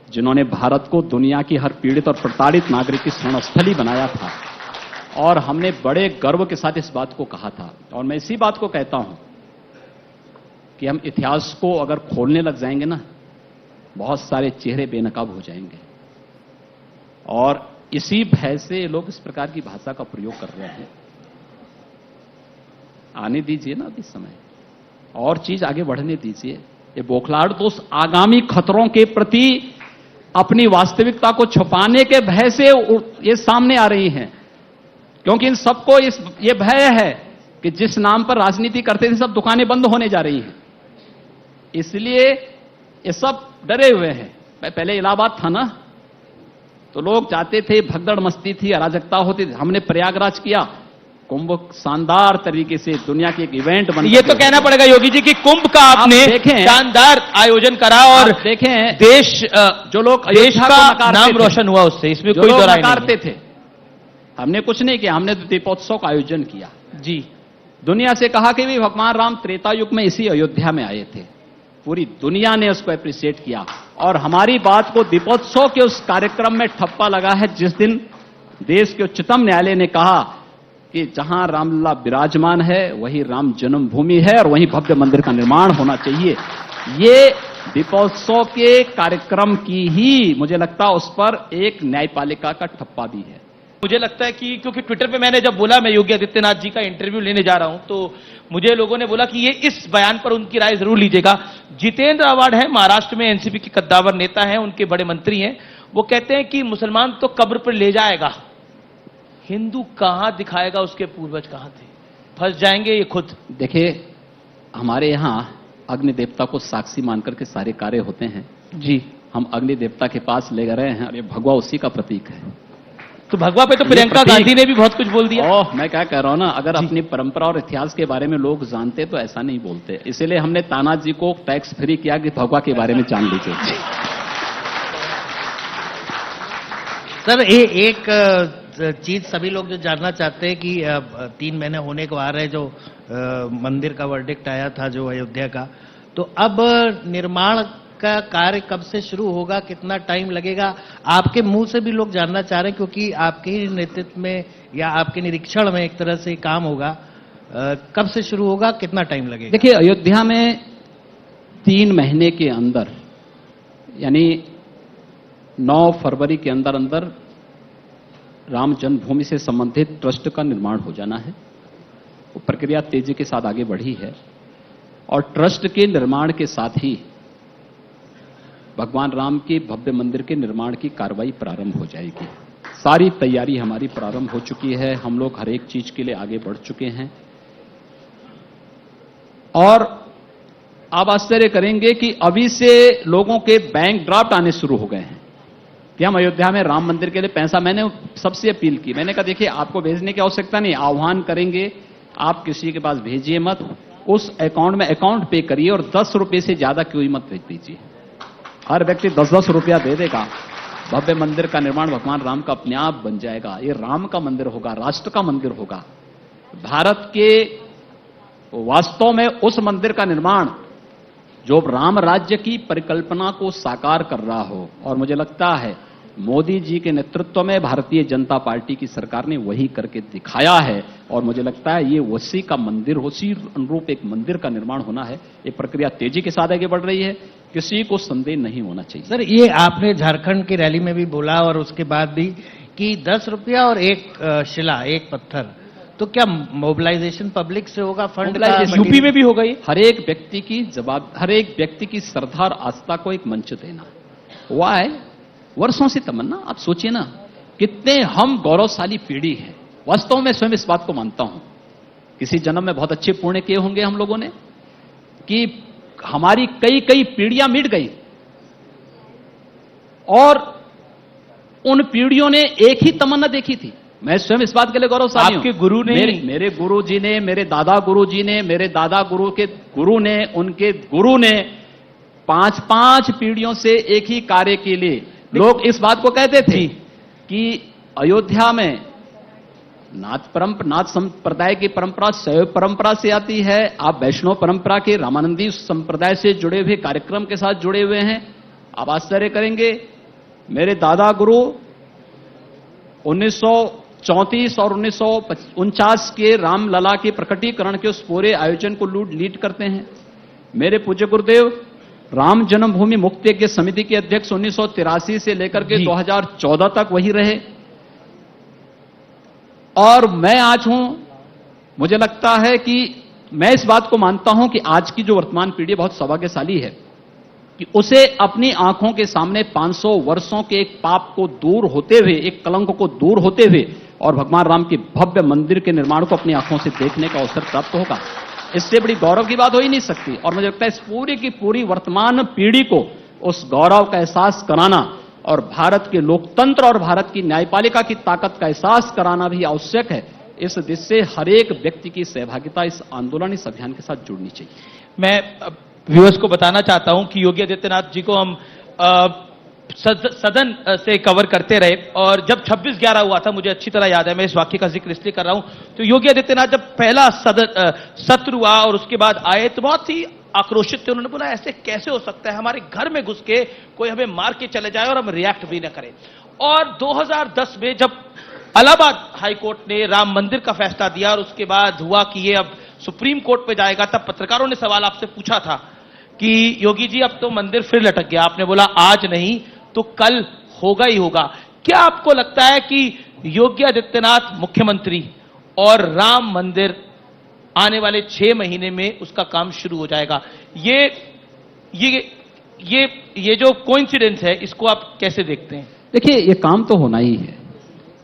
जिन्होंने भारत को दुनिया की हर पीड़ित और प्रताड़ित नागरिक की शरण स्थली बनाया था। और हमने बड़े गर्व के साथ इस बात को कहा था और मैं इसी बात को कहता हूं कि हम इतिहास को अगर खोलने लग जाएंगे ना, बहुत सारे चेहरे बेनकाब हो जाएंगे। और इसी भय से लोग इस प्रकार की भाषा का प्रयोग कर रहे हैं। आने दीजिए ना अभी समय, और चीज आगे बढ़ने दीजिए। ये बौखलाहट तो उस आगामी खतरों के प्रति अपनी वास्तविकता को छुपाने के भय से ये सामने आ रही हैं, क्योंकि इन सबको ये भय है कि जिस नाम पर राजनीति करते थे सब दुकानें बंद होने जा रही हैं, इसलिए ये सब डरे हुए हैं। पहले इलाहाबाद था ना, तो लोग जाते थे, भगदड़ मस्ती थी, अराजकता होती थी। हमने प्रयागराज किया, कुंभ शानदार तरीके से दुनिया के एक इवेंट बन। ये तो कहना पड़ेगा योगी जी कि कुंभ का आपने शानदार आयोजन करा और देखें देश जो लोग देश का नाम रोशन हुआ उससे, इसमें कोई दो राय नहीं थे। हमने कुछ नहीं किया, हमने दीपोत्सव का आयोजन किया जी। दुनिया से कहा कि भी भगवान राम त्रेता युग में इसी अयोध्या में आए थे। पूरी दुनिया ने उसको अप्रिशिएट किया और हमारी बात को दीपोत्सव के उस कार्यक्रम में ठप्पा लगा है जिस दिन देश के उच्चतम न्यायालय ने कहा कि जहां रामलला विराजमान है वही राम जन्मभूमि है और वहीं भव्य मंदिर का निर्माण होना चाहिए। ये दीपोत्सव के कार्यक्रम की ही मुझे लगता है उस पर एक न्यायपालिका का ठप्पा भी है। मुझे लगता है कि क्योंकि ट्विटर पे मैंने जब बोला मैं योगी आदित्यनाथ जी का इंटरव्यू लेने जा रहा हूं, तो मुझे लोगों ने बोला कि ये इस बयान पर उनकी राय जरूर लीजिएगा। जितेंद्र आवाड है, महाराष्ट्र में एनसीपी के कद्दावर नेता हैं, उनके बड़े मंत्री हैं। वो कहते हैं कि मुसलमान तो कब्र पर ले जाएगा, हिंदू कहां दिखाएगा उसके पूर्वज कहां थे, फंस जाएंगे ये खुद। देखिए, हमारे यहां अग्नि देवता को साक्षी मानकर के सारे कार्य होते हैं जी। हम अग्नि देवता के पास ले गए हैं और ये भगवा उसी का प्रतीक है। तो भगवा पे तो प्रियंका गांधी ने भी बहुत कुछ बोल दिया। ओह, मैं क्या कह रहा हूं ना, अगर अपनी परंपरा और इतिहास के बारे में लोग जानते तो ऐसा नहीं बोलते। इसीलिए हमने तानाजी को टैक्स फ्री किया कि भगवा के बारे में जान लीजिए। सर, एक चीज सभी लोग जो जानना चाहते हैं कि 3 महीने होने को आ रहे, जो मंदिर का वर्डिक्ट आया था जो अयोध्या का, तो अब निर्माण का कार्य कब से शुरू होगा, कितना टाइम लगेगा? आपके मुंह से भी लोग जानना चाह रहे हैं, क्योंकि आपके ही नेतृत्व में या आपके निरीक्षण में एक तरह से काम होगा। कब से शुरू होगा, कितना टाइम लगेगा? देखिए, अयोध्या में 3 महीने के अंदर यानी 9 फरवरी के अंदर अंदर राम जन्मभूमि से संबंधित ट्रस्ट का निर्माण हो जाना है। वो प्रक्रिया तेजी के साथ आगे बढ़ी है और ट्रस्ट के निर्माण के साथ ही भगवान राम के भव्य मंदिर के निर्माण की कार्रवाई प्रारंभ हो जाएगी। सारी तैयारी हमारी प्रारंभ हो चुकी है, हम लोग हर एक चीज के लिए आगे बढ़ चुके हैं। और आप आश्चर्य करेंगे कि अभी से लोगों के बैंक ड्राफ्ट आने शुरू हो गए हैं कि हम अयोध्या में राम मंदिर के लिए पैसा, मैंने सबसे अपील की, मैंने कहा देखिए आपको भेजने की आवश्यकता नहीं, आह्वान करेंगे, आप किसी के पास भेजिए मत, उस अकाउंट में अकाउंट पे करिए और 10 रुपए से ज्यादा कोई मत भेज दीजिए। हर व्यक्ति 10-10 रुपया दे देगा, भव्य मंदिर का निर्माण भगवान राम का अपने आप बन जाएगा। ये राम का मंदिर होगा, राष्ट्र का मंदिर होगा, भारत के वास्तव में उस मंदिर का निर्माण जो राम राज्य की परिकल्पना को साकार कर रहा हो। और मुझे लगता है मोदी जी के नेतृत्व में भारतीय जनता पार्टी की सरकार ने वही करके दिखाया है और मुझे लगता है ये उसी का मंदिर, उसी अनुरूप एक मंदिर का निर्माण होना है। ये प्रक्रिया तेजी के साथ आगे बढ़ रही है, किसी को संदेह नहीं होना चाहिए। सर, ये आपने झारखंड की रैली में भी बोला और उसके बाद भी कि 10 रुपया और एक शिला, एक पत्थर, तो क्या मोबिलाइजेशन पब्लिक से होगा, फंड का? यूपी में भी होगा ये। हर एक व्यक्ति की हर एक व्यक्ति की श्रद्धा और आस्था को एक मंच देना हुआ है, वर्षों से तमन्ना। आप सोचिए ना, कितने हम गौरवशाली पीढ़ी है। वास्तव में स्वयं इस बात को मानता हूं किसी जन्म में बहुत अच्छे पुण्य किए होंगे हम लोगों ने कि हमारी कई कई पीढ़ियां मिट गई और उन पीढ़ियों ने एक ही तमन्ना देखी थी। मैं स्वयं इस बात के लिए गौरवशाली हूं। आपके गुरु ने मेरे गुरु जी ने, मेरे दादा गुरु जी ने, मेरे दादा गुरु के गुरु ने, उनके गुरु ने 5-5 पीढ़ियों से एक ही कार्य के लिए लोग इस बात को कहते थे कि अयोध्या में नाथ संप्रदाय की परंपरा शैव परंपरा से आती है, आप वैष्णव परंपरा के रामानंदी संप्रदाय से जुड़े हुए कार्यक्रम के साथ जुड़े हुए हैं। आप आश्चर्य करेंगे, मेरे दादा गुरु 1934 और 1949 के रामलला के प्रकटीकरण के उस पूरे आयोजन को लीड करते हैं। मेरे पूज्य गुरुदेव राम जन्मभूमि मुक्ति यज्ञ समिति के अध्यक्ष 1983 से लेकर के 2014 तक वही रहे और मैं आज हूं। मुझे लगता है कि मैं इस बात को मानता हूं कि आज की जो वर्तमान पीढ़ी बहुत सौभाग्यशाली है कि उसे अपनी आंखों के सामने 500 वर्षों के एक पाप को दूर होते हुए, एक कलंक को दूर होते हुए और भगवान राम के भव्य मंदिर के निर्माण को अपनी आंखों से देखने का अवसर प्राप्त होगा। इससे बड़ी गौरव की बात हो ही नहीं सकती और मुझे लगता है इस पूरी की पूरी वर्तमान पीढ़ी को उस गौरव का एहसास कराना और भारत के लोकतंत्र और भारत की न्यायपालिका की ताकत का एहसास कराना भी आवश्यक है। इस दिशा से हर एक व्यक्ति की सहभागिता इस आंदोलन, इस अभियान के साथ जुड़नी चाहिए। मैं व्यूअर्स को बताना चाहता हूं कि योगी आदित्यनाथ जी को हम सदन से कवर करते रहे और जब 26/11 हुआ था, मुझे अच्छी तरह याद है, मैं इस वाक्य का जिक्र इसलिए कर रहा हूं, तो योगी आदित्यनाथ जब पहला सत्र हुआ और उसके बाद आए तो बहुत ही आक्रोशित थे। उन्होंने बोला ऐसे कैसे हो सकता है, हमारे घर में घुस के कोई हमें मार के चले जाए और हम रिएक्ट भी न करें। और 2010 में जब इलाहाबाद हाईकोर्ट ने राम मंदिर का फैसला दिया और उसके बाद हुआ कि ये अब सुप्रीम कोर्ट पे जाएगा, तब पत्रकारों ने सवाल आपसे पूछा था कि योगी जी अब तो मंदिर फिर लटक गया। आपने बोला आज नहीं तो कल होगा ही होगा। क्या आपको लगता है कि योगी आदित्यनाथ मुख्यमंत्री और राम मंदिर आने वाले 6 महीने में उसका काम शुरू हो जाएगा? ये जो कोइंसिडेंस है, इसको आप कैसे देखते हैं? देखिए, ये काम तो होना ही है,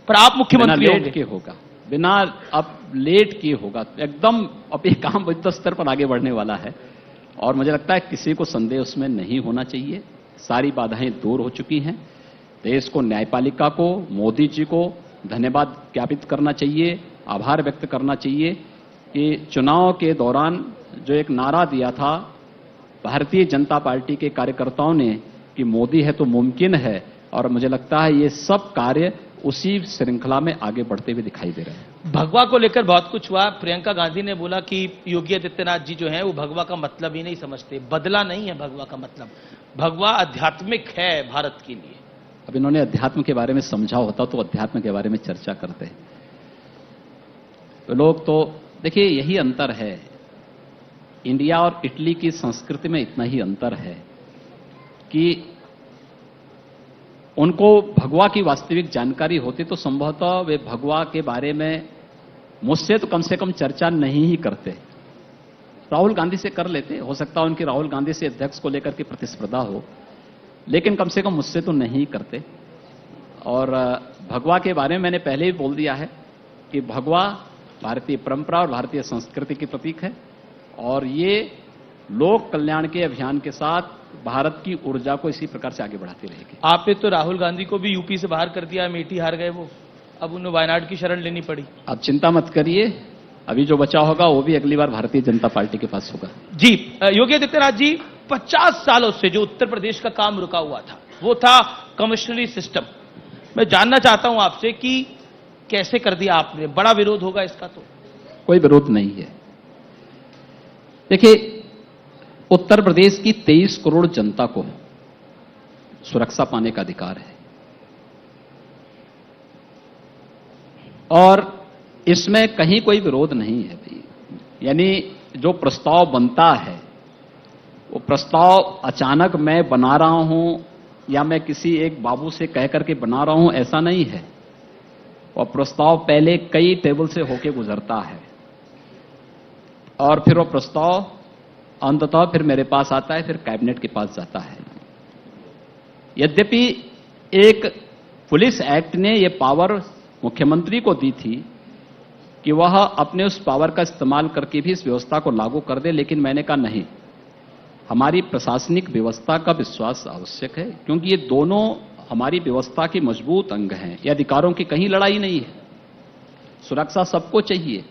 पर आप मुख्यमंत्री लेट के होगा, बिना अब लेट किए होगा एकदम। अब ये काम युद्ध स्तर पर आगे बढ़ने वाला है और मुझे लगता है किसी को संदेह उसमें नहीं होना चाहिए। सारी बाधाएं दूर हो चुकी हैं। देश को, न्यायपालिका को, मोदी जी को धन्यवाद ज्ञापित करना चाहिए, आभार व्यक्त करना चाहिए कि चुनाव के दौरान जो एक नारा दिया था भारतीय जनता पार्टी के कार्यकर्ताओं ने कि मोदी है तो मुमकिन है, और मुझे लगता है ये सब कार्य उसी श्रृंखला में आगे बढ़ते हुए दिखाई दे रहे हैं। भगवा को लेकर बहुत कुछ हुआ। प्रियंका गांधी ने बोला कि योगी आदित्यनाथ जी जो हैं वो भगवा का मतलब ही नहीं समझते। बदला नहीं है भगवा का मतलब, भगवा आध्यात्मिक है भारत के लिए। अब इन्होंने अध्यात्म के बारे में समझा होता तो अध्यात्म के बारे में चर्चा करते। तो लोग तो देखिए, यही अंतर है, इंडिया और इटली की संस्कृति में इतना ही अंतर है कि उनको भगवा की वास्तविक जानकारी होती तो संभवतः वे भगवा के बारे में मुझसे तो कम से कम चर्चा नहीं ही करते। राहुल गांधी से कर लेते, हो सकता है उनकी राहुल गांधी से अध्यक्ष को लेकर के प्रतिस्पर्धा हो, लेकिन कम से कम मुझसे तो नहीं करते। और भगवा के बारे में मैंने पहले ही बोल दिया है कि भगवा भारतीय परंपरा और भारतीय संस्कृति की प्रतीक है और ये लोक कल्याण के अभियान के साथ भारत की ऊर्जा को इसी प्रकार से आगे बढ़ाती रहेगी। आपने तो राहुल गांधी को भी यूपी से बाहर कर दिया, अमेठी हार गए वो, अब उन्हें वायनाड की शरण लेनी पड़ी। आप चिंता मत करिए, अभी जो बचा होगा वो भी अगली बार भारतीय जनता पार्टी के पास होगा। जी, योगी आदित्यनाथ जी 50 सालों से जो उत्तर प्रदेश का काम रुका हुआ था वो था कमिश्नरी सिस्टम। मैं जानना चाहता हूं आपसे कि कैसे कर दिया आपने? बड़ा विरोध होगा इसका? तो कोई विरोध नहीं है। देखिए, उत्तर प्रदेश की 23 करोड़ जनता को सुरक्षा पाने का अधिकार है और इसमें कहीं कोई विरोध नहीं है भाई। यानी जो प्रस्ताव बनता है वो प्रस्ताव अचानक मैं बना रहा हूं या मैं किसी एक बाबू से कह करके बना रहा हूं, ऐसा नहीं है। और प्रस्ताव पहले कई टेबल से होके गुजरता है और फिर वो प्रस्ताव अंततः फिर मेरे पास आता है, फिर कैबिनेट के पास जाता है। यद्यपि एक पुलिस एक्ट ने यह पावर मुख्यमंत्री को दी थी कि वह अपने उस पावर का इस्तेमाल करके भी इस व्यवस्था को लागू कर दे, लेकिन मैंने कहा नहीं, हमारी प्रशासनिक व्यवस्था का विश्वास आवश्यक है, क्योंकि ये दोनों हमारी व्यवस्था के मजबूत अंग हैं। ये अधिकारों की कहीं लड़ाई नहीं है। सुरक्षा सबको चाहिए,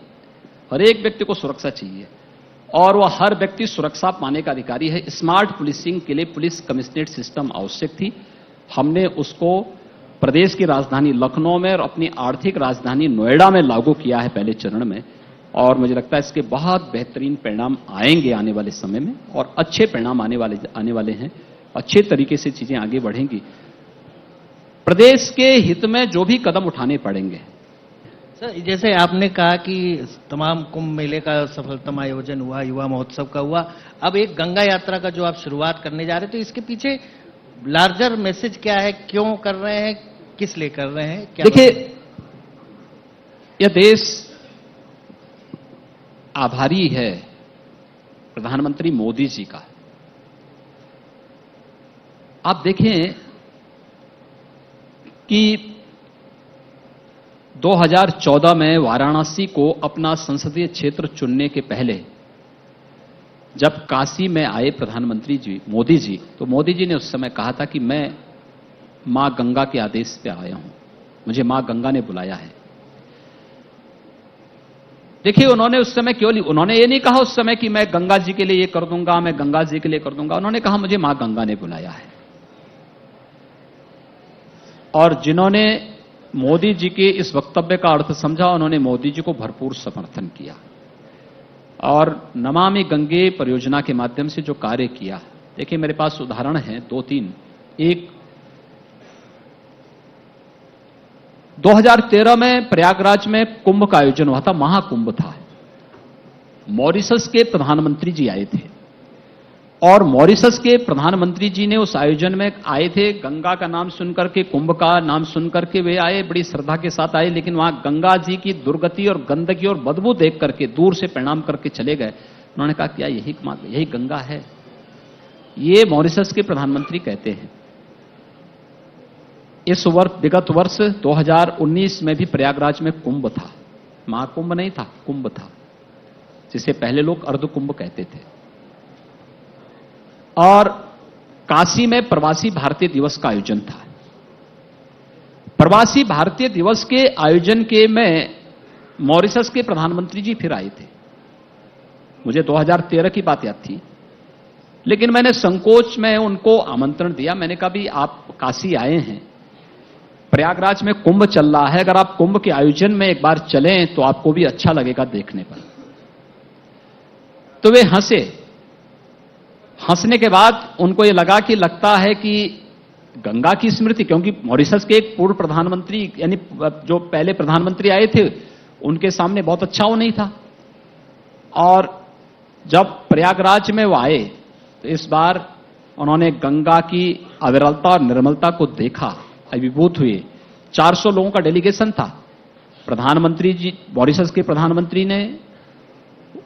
हर एक व्यक्ति को सुरक्षा चाहिए, और वह हर व्यक्ति सुरक्षा पाने का अधिकारी है। स्मार्ट पुलिसिंग के लिए पुलिस कमिश्नरेट सिस्टम आवश्यक थी। हमने उसको प्रदेश की राजधानी लखनऊ में और अपनी आर्थिक राजधानी नोएडा में लागू किया है पहले चरण में, और मुझे लगता है इसके बहुत बेहतरीन परिणाम आएंगे आने वाले समय में, और अच्छे परिणाम आने वाले हैं। अच्छे तरीके से चीजें आगे बढ़ेंगी। प्रदेश के हित में जो भी कदम उठाने पड़ेंगे। सर, जैसे आपने कहा कि तमाम कुंभ मेले का सफलतम आयोजन हुआ, युवा महोत्सव का हुआ, अब एक गंगा यात्रा का जो आप शुरुआत करने जा रहे हैं, तो इसके पीछे लार्जर मैसेज क्या है? क्यों कर रहे हैं? किस लिए कर रहे हैं? क्या देखिए, यह देश आभारी है प्रधानमंत्री मोदी जी का। आप देखें कि 2014 में वाराणसी को अपना संसदीय क्षेत्र चुनने के पहले जब काशी में आए प्रधानमंत्री जी मोदी जी, तो मोदी जी ने उस समय कहा था कि मैं मां गंगा के आदेश पे आया हूं, मुझे मां गंगा ने बुलाया है। देखिए, उन्होंने उस समय उन्होंने ये नहीं कहा उस समय कि मैं गंगा जी के लिए ये कर दूंगा, मैं गंगा जी के लिए कर दूंगा। उन्होंने कहा मुझे मां गंगा ने बुलाया है। और जिन्होंने मोदी जी के इस वक्तव्य का अर्थ समझा, उन्होंने मोदी जी को भरपूर समर्थन किया और नमामि गंगे परियोजना के माध्यम से जो कार्य किया। देखिए, मेरे पास उदाहरण हैं 2-3। एक, 2013 में प्रयागराज में कुंभ का आयोजन हुआ था, महाकुंभ था। मॉरिशस के प्रधानमंत्री जी आए थे, और मॉरिशस के प्रधानमंत्री जी ने उस आयोजन में आए थे। गंगा का नाम सुनकर के, कुंभ का नाम सुनकर के वे आए, बड़ी श्रद्धा के साथ आए, लेकिन वहां गंगा जी की दुर्गति और गंदगी और बदबू देख करके दूर से प्रणाम करके चले गए। उन्होंने कहा क्या यही गंगा है? ये मॉरिशस के प्रधानमंत्री कहते हैं। इस विगत वर्ष 2019 में भी प्रयागराज में कुंभ था, महाकुंभ नहीं था, कुंभ था, जिसे पहले लोग अर्धकुंभ कहते थे। और काशी में प्रवासी भारतीय दिवस का आयोजन था। प्रवासी भारतीय दिवस के आयोजन के में मॉरिशस के प्रधानमंत्री जी फिर आए थे। मुझे 2013 की बात याद थी, लेकिन मैंने संकोच में उनको आमंत्रण दिया। मैंने कहा भी आप काशी आए हैं, प्रयागराज में कुंभ चल रहा है, अगर आप कुंभ के आयोजन में एक बार चलें तो आपको भी अच्छा लगेगा देखने पर। तो वे हंसे। हंसने के बाद उनको यह लगा कि लगता है कि गंगा की स्मृति, क्योंकि मॉरिशस के एक पूर्व प्रधानमंत्री यानी जो पहले प्रधानमंत्री आए थे उनके सामने बहुत अच्छा वो नहीं था। और जब प्रयागराज में वो आए तो इस बार उन्होंने गंगा की अविरलता और निर्मलता को देखा, अभिभूत हुए। 400 लोगों का डेलीगेशन था। प्रधानमंत्री जी, मॉरिशस के प्रधानमंत्री ने,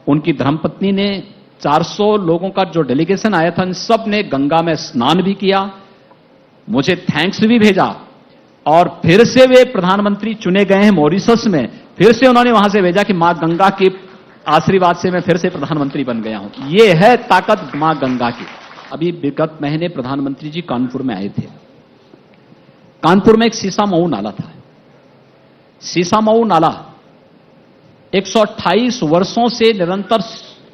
उनकी धर्मपत्नी ने, 400 लोगों का जो डेलीगेशन आया था, इन सब ने गंगा में स्नान भी किया, मुझे थैंक्स भी भेजा, और फिर से वे प्रधानमंत्री चुने गए हैं मॉरिशस में। फिर से उन्होंने वहां से भेजा कि मां गंगा के आशीर्वाद से मैं फिर से प्रधानमंत्री बन गया हूं। यह है ताकत मां गंगा की। अभी विगत महीने प्रधानमंत्री जी कानपुर में आए थे। कानपुर में एक सीसामऊ नाला था। सीसामऊ नाला 128 वर्षों से निरंतर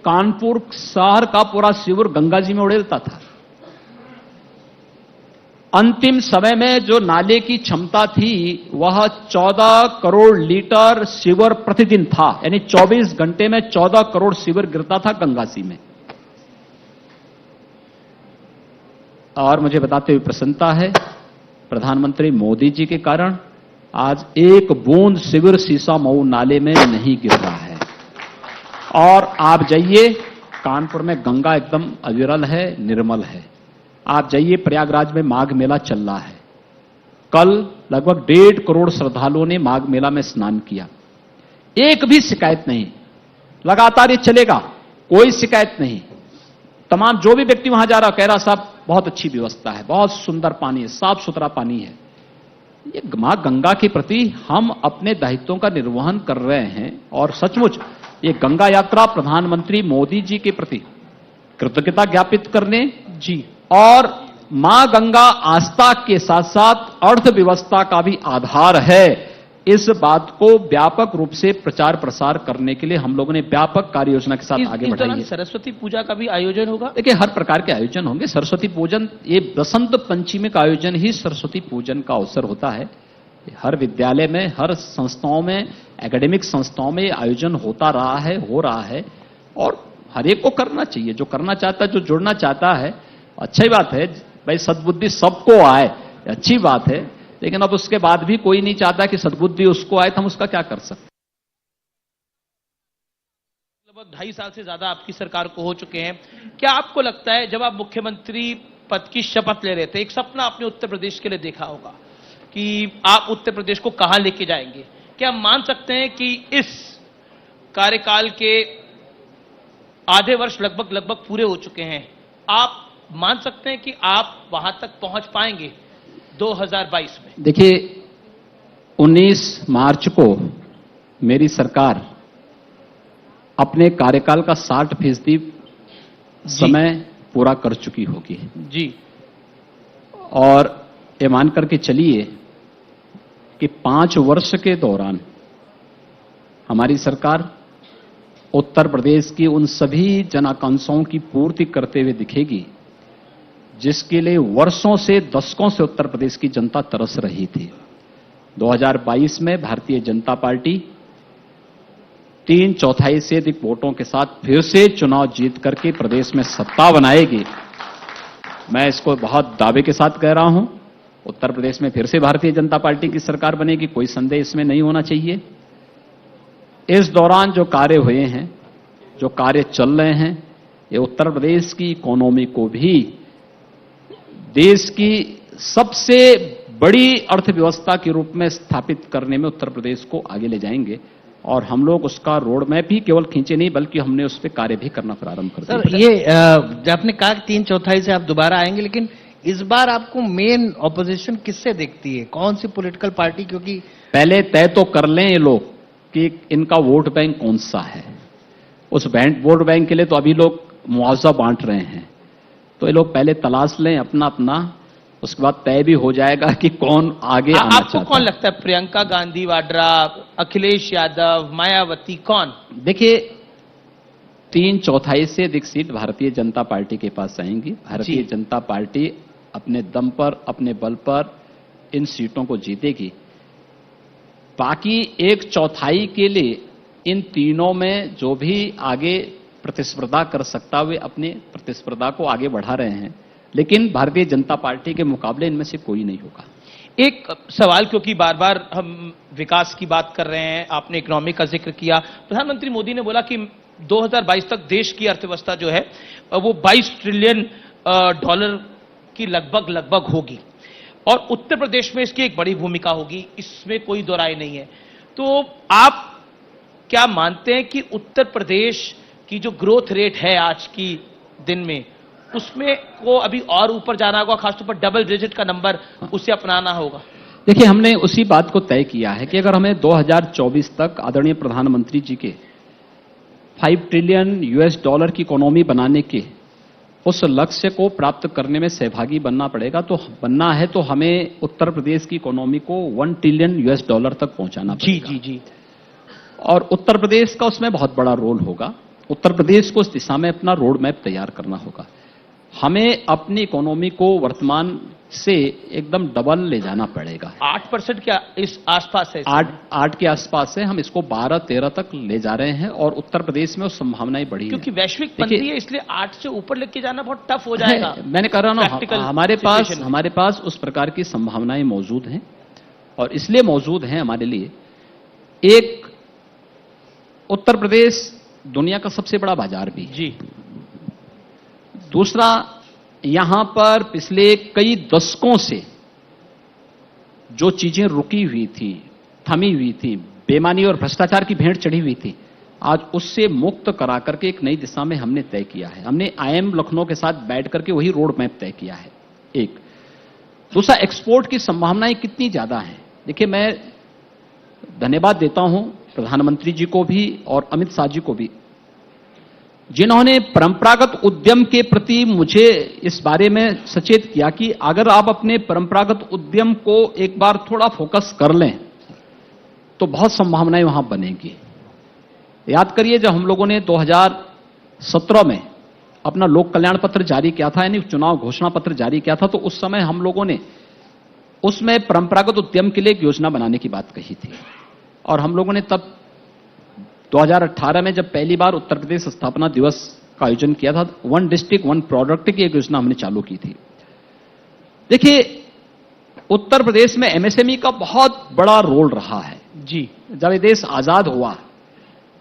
कानपुर शहर का पूरा सीवर गंगा जी में उड़ेलता था। अंतिम समय में जो नाले की क्षमता थी वह 14 करोड़ लीटर सीवर प्रतिदिन था, यानी 24 घंटे में 14 करोड़ सीवर गिरता था गंगा जी में। और मुझे बताते हुए प्रसन्नता है, प्रधानमंत्री मोदी जी के कारण आज एक बूंद सीवर सीसामऊ नाले में नहीं गिर रहा है। और आप जाइए, कानपुर में गंगा एकदम अविरल है, निर्मल है। आप जाइए, प्रयागराज में माघ मेला चल रहा है। कल लगभग 1.5 करोड़ श्रद्धालुओं ने माघ मेला में स्नान किया। एक भी शिकायत नहीं, लगातार ये चलेगा, कोई शिकायत नहीं। तमाम जो भी व्यक्ति वहां जा रहा कह रहा साहब बहुत अच्छी व्यवस्था है, बहुत सुंदर पानी है, साफ सुथरा पानी है। ये मां गंगा के प्रति हम अपने दायित्वों का निर्वहन कर रहे हैं और सचमुच ये गंगा यात्रा प्रधानमंत्री मोदी जी के प्रति कृतज्ञता ज्ञापित करने जी और मां गंगा आस्था के साथ साथ अर्थव्यवस्था का भी आधार है, इस बात को व्यापक रूप से प्रचार प्रसार करने के लिए हम लोगों ने व्यापक कार्य योजना के साथ आगे इस बढ़ाई दौरान है। सरस्वती पूजा का भी आयोजन होगा। देखिए हर प्रकार के आयोजन होंगे। सरस्वती पूजन, ये बसंत पंचमी का आयोजन ही सरस्वती पूजन का अवसर होता है। हर विद्यालय में, हर संस्थाओं में, एकेडमिक संस्थाओं में आयोजन होता रहा है, हो रहा है और हर एक को करना चाहिए। जो करना चाहता है, जो जुड़ना चाहता है, अच्छी बात है भाई, सद्बुद्धि सबको आए, अच्छी बात है। लेकिन अब उसके बाद भी कोई नहीं चाहता कि सद्बुद्धि उसको आए, तो हम उसका क्या कर सकते हैं? लगभग 2.5 साल से ज्यादा आपकी सरकार को हो चुके हैं। क्या आपको लगता है जब आप मुख्यमंत्री पद की शपथ ले रहे थे, एक सपना आपने उत्तर प्रदेश के लिए देखा होगा कि आप उत्तर प्रदेश को कहां लेके जाएंगे? क्या हम मान सकते हैं कि इस कार्यकाल के आधे वर्ष लगभग पूरे हो चुके हैं, आप मान सकते हैं कि आप वहां तक पहुंच पाएंगे 2022 में? देखिए 19 मार्च को मेरी सरकार अपने कार्यकाल का 60% समय पूरा कर चुकी होगी जी। और ये मान करके चलिए कि 5 वर्ष के दौरान हमारी सरकार उत्तर प्रदेश की उन सभी जन आकांक्षाओं की पूर्ति करते हुए दिखेगी जिसके लिए वर्षों से, दशकों से उत्तर प्रदेश की जनता तरस रही थी। 2022 में भारतीय जनता पार्टी 3/4 से अधिक वोटों के साथ फिर से चुनाव जीत करके प्रदेश में सत्ता बनाएगी। मैं इसको बहुत दावे के साथ कह रहा हूं, उत्तर प्रदेश में फिर से भारतीय जनता पार्टी की सरकार बनेगी, कोई संदेह इसमें नहीं होना चाहिए। इस दौरान जो कार्य हुए हैं, जो कार्य चल रहे हैं, ये उत्तर प्रदेश की इकोनॉमी को भी देश की सबसे बड़ी अर्थव्यवस्था के रूप में स्थापित करने में उत्तर प्रदेश को आगे ले जाएंगे और हम लोग उसका रोड मैप भी केवल खींचे नहीं बल्कि हमने उस पर कार्य भी करना प्रारंभ कर दिया। सर, ये आपने कहा कि 3/4 से आप दोबारा आएंगे, लेकिन इस बार आपको मेन ऑपोजिशन किससे दिखती है? कौन सी पॉलिटिकल पार्टी? क्योंकि पहले तय तो कर लें ये लोग कि इनका वोट बैंक कौन सा है। उस वोट बैंक के लिए तो अभी लोग मुआवजा बांट रहे हैं, तो ये लोग पहले तलाश लें अपना अपना, उसके बाद तय भी हो जाएगा कि कौन आगे आना आपको चाहता कौन है। लगता है, प्रियंका गांधी वाड्रा, अखिलेश यादव, मायावती, कौन? देखिए 3/4 से अधिक सीट भारतीय जनता पार्टी के पास आएंगी। भारतीय जनता पार्टी अपने दम पर, अपने बल पर इन सीटों को जीतेगी। बाकी 1/4 के लिए इन तीनों में जो भी आगे प्रतिस्पर्धा कर सकता, वे अपनी प्रतिस्पर्धा को आगे बढ़ा रहे हैं, लेकिन भारतीय जनता पार्टी के मुकाबले इनमें से कोई नहीं होगा। एक सवाल, क्योंकि बार बार हम विकास की बात कर रहे हैं, आपने इकोनॉमी का जिक्र किया। प्रधानमंत्री मोदी ने बोला कि 2022 तक देश की अर्थव्यवस्था जो है वो $22 ट्रिलियन की लगभग होगी और उत्तर प्रदेश में इसकी एक बड़ी भूमिका होगी, इसमें कोई दो राय नहीं है। तो आप क्या मानते हैं कि उत्तर प्रदेश की जो ग्रोथ रेट है आज की दिन में, उसमें को अभी और ऊपर जाना होगा, खासतौर पर डबल डिजिट का नंबर उसे अपनाना होगा? देखिए हमने उसी बात को तय किया है कि अगर हमें 2024 तक आदरणीय प्रधानमंत्री जी के $5 ट्रिलियन की इकोनॉमी बनाने के उस लक्ष्य को प्राप्त करने में सहभागी बनना पड़ेगा, तो बनना है तो हमें उत्तर प्रदेश की इकोनॉमी को $1 ट्रिलियन तक पहुंचाना पड़ेगा। जी जी। और उत्तर प्रदेश का उसमें बहुत बड़ा रोल होगा। उत्तर प्रदेश को इस दिशा में अपना रोड मैप तैयार करना होगा। हमें अपनी इकोनॉमी को वर्तमान से एकदम डबल ले जाना पड़ेगा। 8% क्या इस आसपास है? 8 के आसपास है, हम इसको 12-13 तक ले जा रहे हैं और उत्तर प्रदेश में उस संभावनाएं बढ़ी क्योंकि हैं। वैश्विक मंदी है, इसलिए 8 से ऊपर लेके जाना बहुत टफ हो जाएगा। मैंने कह रहा ना, Practical हमारे पास उस प्रकार की संभावनाएं मौजूद हैं और इसलिए मौजूद हैं हमारे लिए। एक, उत्तर प्रदेश दुनिया का सबसे बड़ा बाजार भी है। जी। दूसरा, यहां पर पिछले कई दशकों से जो चीजें रुकी हुई थी, थमी हुई थी, बेईमानी और भ्रष्टाचार की भेंट चढ़ी हुई थी, आज उससे मुक्त करा करके एक नई दिशा में हमने तय किया है। हमने IIM लखनऊ के साथ बैठ करके वही रोड मैप तय किया है। एक दूसरा, एक्सपोर्ट की संभावनाएं कितनी ज्यादा हैं। देखिए, मैं धन्यवाद देता हूं प्रधानमंत्री जी को भी और अमित शाह जी को भी, जिन्होंने परंपरागत उद्यम के प्रति मुझे इस बारे में सचेत किया कि अगर आप अपने परंपरागत उद्यम को एक बार थोड़ा फोकस कर लें तो बहुत संभावनाएं वहां बनेगी। याद करिए, जब हम लोगों ने 2017 में अपना लोक कल्याण पत्र जारी किया था, यानी चुनाव घोषणा पत्र जारी किया था, तो उस समय हम लोगों ने उसमें परंपरागत उद्यम के लिए एक योजना बनाने की बात कही थी। और हम लोगों ने तब 2018 में जब पहली बार उत्तर प्रदेश स्थापना दिवस का आयोजन किया था, वन डिस्ट्रिक्ट वन प्रोडक्ट की एक योजना हमने चालू की थी। देखिए, उत्तर प्रदेश में एमएसएमई का बहुत बड़ा रोल रहा है जी। जब ये देश आजाद हुआ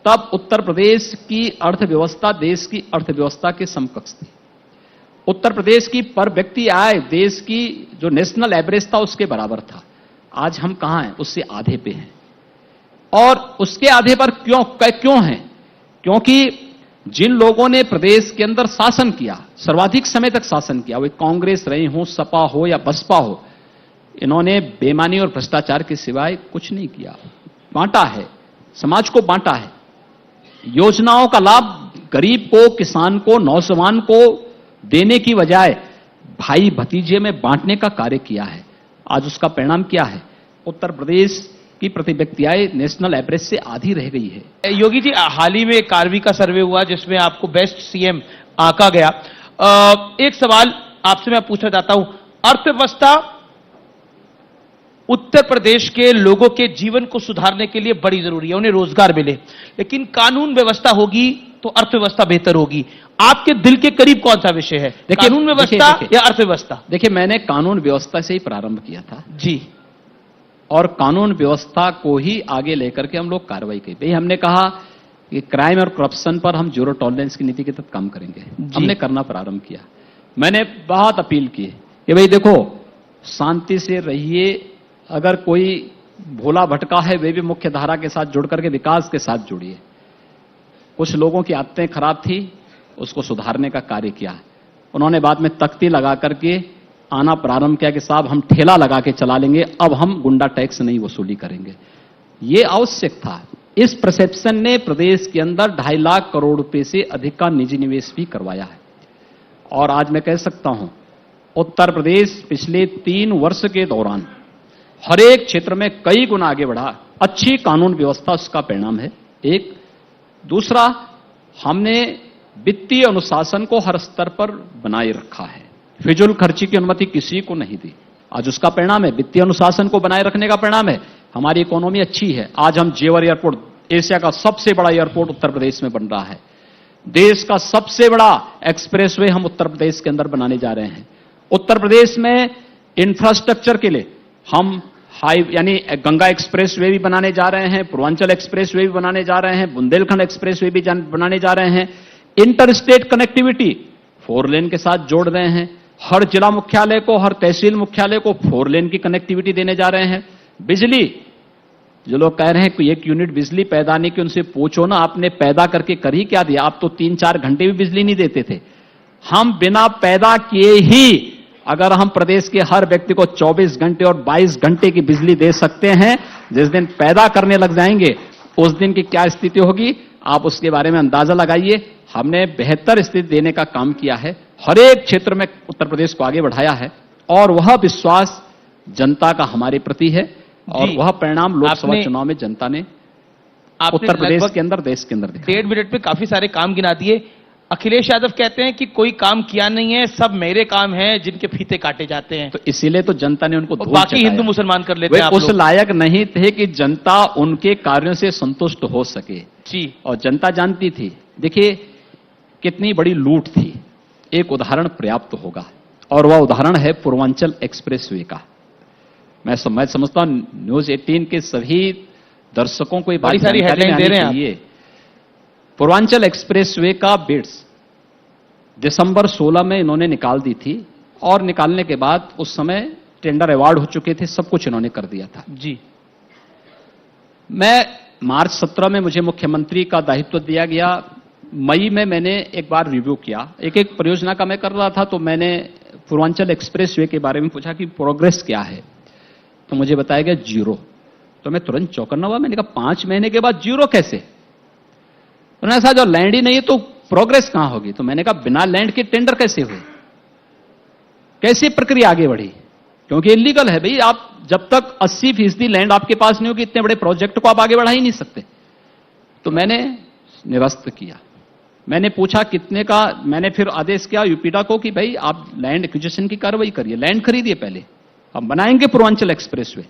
तब उत्तर प्रदेश की अर्थव्यवस्था देश की अर्थव्यवस्था के समकक्ष थी। उत्तर प्रदेश की पर व्यक्ति आय देश की जो नेशनल एवरेज था उसके बराबर था। आज हम कहां हैं? उससे आधे पे हैं। और उसके आधे पर क्यों हैं? क्योंकि जिन लोगों ने प्रदेश के अंदर शासन किया, सर्वाधिक समय तक शासन किया, वो कांग्रेस रही हो, सपा हो या बसपा हो, इन्होंने बेईमानी और भ्रष्टाचार के सिवाय कुछ नहीं किया। बांटा है, समाज को बांटा है, योजनाओं का लाभ गरीब को, किसान को, नौजवान को देने की बजाय भाई भतीजे में बांटने का कार्य किया है। आज उसका परिणाम क्या है? उत्तर प्रदेश की प्रति व्यक्ति आय नेशनल एवरेज से आधी रह गई है। योगी जी, हाल ही में कार्वी का सर्वे हुआ जिसमें आपको बेस्ट सीएम आंका गया। एक सवाल आपसे मैं पूछना चाहता हूं, अर्थव्यवस्था उत्तर प्रदेश के लोगों के जीवन को सुधारने के लिए बड़ी जरूरी है, उन्हें रोजगार मिले, लेकिन कानून व्यवस्था होगी तो अर्थव्यवस्था बेहतर होगी। आपके दिल के करीब कौन सा विषय है, कानून व्यवस्था या अर्थव्यवस्था? देखिए, मैंने कानून व्यवस्था से ही प्रारंभ किया था जी, और कानून व्यवस्था को ही आगे लेकर के हम लोग कार्रवाई की। भाई, हमने कहा कि क्राइम और करप्शन पर हम जीरो टॉलरेंस की नीति के तहत काम करेंगे। हमने करना प्रारंभ किया। मैंने बहुत अपील की कि भाई देखो, शांति से रहिए, अगर कोई भोला भटका है वे भी मुख्य धारा के साथ जुड़ करके विकास के साथ जुड़िए। कुछ लोगों की आदतें खराब थी, उसको सुधारने का कार्य किया। उन्होंने बाद में तख्ती लगा करके आना प्रारंभ किया कि साहब हम ठेला लगा के चला लेंगे, अब हम गुंडा टैक्स नहीं वसूली करेंगे। ये आवश्यक था। इस परसेप्शन ने प्रदेश के अंदर 2.5 लाख करोड़ रुपए से अधिक का निजी निवेश भी करवाया है। और आज मैं कह सकता हूं, उत्तर प्रदेश पिछले 3 वर्ष के दौरान हर एक क्षेत्र में कई गुना आगे बढ़ा। अच्छी कानून व्यवस्था उसका परिणाम है। एक दूसरा, हमने वित्तीय अनुशासन को हर स्तर पर बनाए रखा है, फिजूल खर्ची की अनुमति किसी को नहीं दी। आज उसका परिणाम है, वित्तीय अनुशासन को बनाए रखने का परिणाम है, हमारी इकोनॉमी अच्छी है। आज हम जेवर एयरपोर्ट, एशिया का सबसे बड़ा एयरपोर्ट उत्तर प्रदेश में बन रहा है। देश का सबसे बड़ा एक्सप्रेसवे हम उत्तर प्रदेश के अंदर बनाने जा रहे हैं। उत्तर प्रदेश में इंफ्रास्ट्रक्चर के लिए हम यानी गंगा एक्सप्रेसवे भी बनाने जा रहे हैं, पूर्वांचल एक्सप्रेसवे भी बनाने जा रहे हैं, बुंदेलखंड एक्सप्रेसवे भी बनाने जा रहे हैं। इंटर स्टेट कनेक्टिविटी 4 लेन के साथ जोड़ रहे हैं। हर जिला मुख्यालय को, हर तहसील मुख्यालय को 4 लेन की कनेक्टिविटी देने जा रहे हैं। बिजली, जो लोग कह रहे हैं कि 1 यूनिट बिजली पैदा नहीं की, उनसे पूछो ना, आपने पैदा करके कर ही क्या दिया? आप तो 3-4 घंटे भी बिजली नहीं देते थे। हम बिना पैदा किए ही अगर हम प्रदेश के हर व्यक्ति को 24 घंटे और 22 घंटे की बिजली दे सकते हैं, जिस दिन पैदा करने लग जाएंगे उस दिन की क्या स्थिति होगी, आप उसके बारे में अंदाजा लगाइए। हमने बेहतर स्थिति देने का काम किया है, हर एक क्षेत्र में उत्तर प्रदेश को आगे बढ़ाया है, और वह विश्वास जनता का हमारे प्रति है, और वह परिणाम लोकसभा चुनाव में जनता ने उत्तर प्रदेश के अंदर, देश के अंदर दिखाया। 1.5 मिनट में काफी सारे काम गिना दिए। अखिलेश यादव कहते हैं कि कोई काम किया नहीं है, सब मेरे काम हैं जिनके फीते काटे जाते हैं। तो इसीलिए तो जनता ने उनको धूल बाकी हिंदू मुसलमान कर लेते हैं। आप उस लायक नहीं थे कि जनता उनके कार्यों से संतुष्ट हो सके जी, और जनता जानती थी। देखिए कितनी बड़ी लूट थी, एक उदाहरण पर्याप्त होगा, और वह उदाहरण है पूर्वांचल एक्सप्रेसवे का। मैं समझता हूं न्यूज 18 के सभी दर्शकों को ये बड़ी सारी हेडलाइन दे रहे हैं। पूर्वांचल एक्सप्रेसवे का बिड्स दिसंबर 16 में इन्होंने निकाल दी थी, और निकालने के बाद उस समय टेंडर अवार्ड हो चुके थे, सब कुछ इन्होंने कर दिया था जी। मैं मार्च 17 में मुझे मुख्यमंत्री का दायित्व दिया गया। मई में मैंने एक बार रिव्यू किया, एक परियोजना का मैं कर रहा था, तो मैंने पूर्वांचल एक्सप्रेसवे के बारे में पूछा कि प्रोग्रेस क्या है, तो मुझे बताया गया 0। तो मैं तुरंत चौकन्ना हुआ। मैंने कहा 5 महीने के बाद 0 कैसे? उन्होंने कहा जो लैंड ही नहीं है तो प्रोग्रेस कहां होगी? तो मैंने कहा बिना लैंड के टेंडर कैसे हुए, कैसे प्रक्रिया आगे बढ़ी? क्योंकि इलीगल है भाई। आप जब तक 80% लैंड आपके पास नहीं होगी, इतने बड़े प्रोजेक्ट को आप आगे बढ़ा ही नहीं सकते। तो मैंने निरस्त किया। मैंने पूछा कितने का, मैंने फिर आदेश किया यूपीडा को कि भाई आप लैंड एक्विजिशन की कार्रवाई करिए, लैंड खरीदिए, पहले हम बनाएंगे पूर्वांचल एक्सप्रेसवे।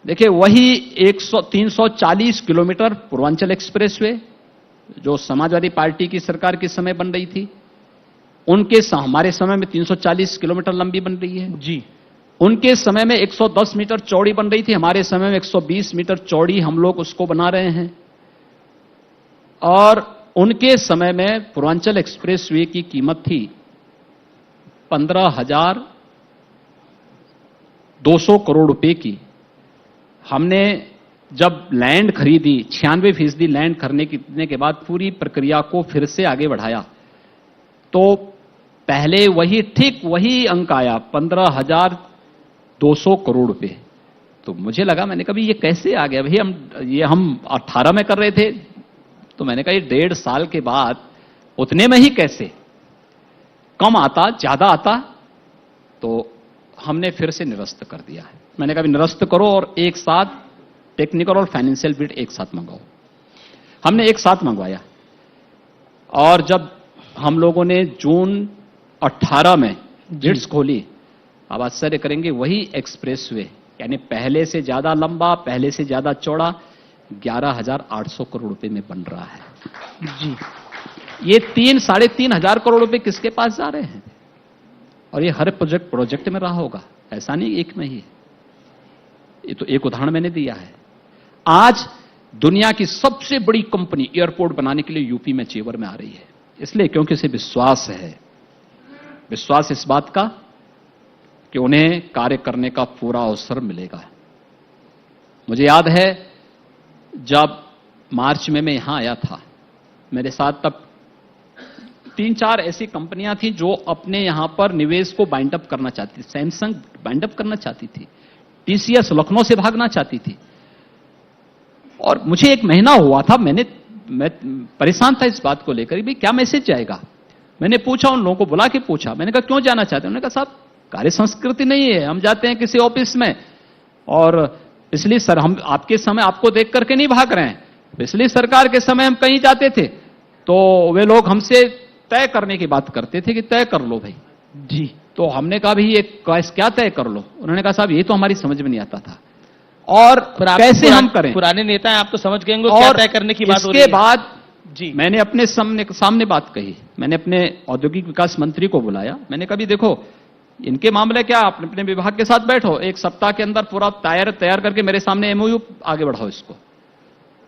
देखिए वही 340 किलोमीटर पूर्वांचल एक्सप्रेसवे जो समाजवादी पार्टी की सरकार के समय बन रही थी, हमारे समय में 340 किलोमीटर लंबी बन रही है जी। उनके समय में 110 मीटर चौड़ी बन रही थी, हमारे समय में 120 मीटर चौड़ी हम लोग उसको बना रहे हैं। और उनके समय में पूर्वांचल एक्सप्रेसवे की कीमत थी 15,200 करोड़ रुपए की। हमने जब लैंड खरीदी, 96% लैंड खरीदने के बाद पूरी प्रक्रिया को फिर से आगे बढ़ाया, तो पहले ठीक वही अंक आया 15,200 करोड़ रुपए। तो मुझे लगा, मैंने कहा ये कैसे आ गया भाई? हम 18 में कर रहे थे, तो मैंने कहा ये 1.5 साल के बाद उतने में ही कैसे? कम आता, ज्यादा आता? तो हमने फिर से निरस्त कर दिया है। मैंने कहा निरस्त करो और एक साथ टेक्निकल और फाइनेंशियल बिड एक साथ मंगाओ। हमने एक साथ मंगवाया और जब हम लोगों ने जून 18 में बिड्स खोली, अब आश्चर्य करेंगे, वही एक्सप्रेसवे यानी पहले से ज्यादा लंबा, पहले से ज्यादा चौड़ा 11,800 करोड़ रुपए में बन रहा है जी। ये 3-3.5 करोड़ रुपए किसके पास जा रहे हैं? और ये हर प्रोजेक्ट में रहा होगा, ऐसा नहीं एक में ही है। ये तो एक उदाहरण मैंने दिया है। आज दुनिया की सबसे बड़ी कंपनी एयरपोर्ट बनाने के लिए यूपी में चेवर में आ रही है, इसलिए क्योंकि उसे विश्वास है। विश्वास इस बात का कि उन्हें कार्य करने का पूरा अवसर मिलेगा। मुझे याद है जब मार्च में मैं यहां आया था, मेरे साथ तब 3-4 ऐसी कंपनियां थी जो अपने यहां पर निवेश को बाइंड अप करना चाहती थी। सैमसंग बाइंड अप करना चाहती थी, टीसीएस लखनऊ से भागना चाहती थी। और मुझे 1 महीना हुआ था, मैं परेशान था इस बात को लेकर, भाई क्या मैसेज जाएगा। मैंने पूछा, उन लोगों को बुला के पूछा, मैंने कहा क्यों जाना चाहते हैं? उन्होंने कहा साहब कार्य संस्कृति नहीं है, हम जाते हैं किसी ऑफिस में और इसलिए सर हम आपके समय आपको देख करके नहीं भाग रहे हैं। पिछली सरकार के समय हम कहीं जाते थे तो वे लोग हमसे तय करने की बात करते थे कि तय कर लो भाई जी। तो हमने कहा भाई ये क्या तय कर लो? उन्होंने कहा साहब ये तो हमारी समझ में नहीं आता था और कैसे हम करें? पुराने नेता हैं, आप तो समझ गए क्या तय करने की बात हो रही है। इसके बाद जी मैंने अपने सामने बात कही। मैंने अपने औद्योगिक विकास मंत्री को बुलाया। मैंने कहा भी देखो इनके मामले क्या, आप अपने विभाग के साथ बैठो, 1 सप्ताह के अंदर पूरा तैयार करके मेरे सामने एमओयू आगे बढ़ाओ, इसको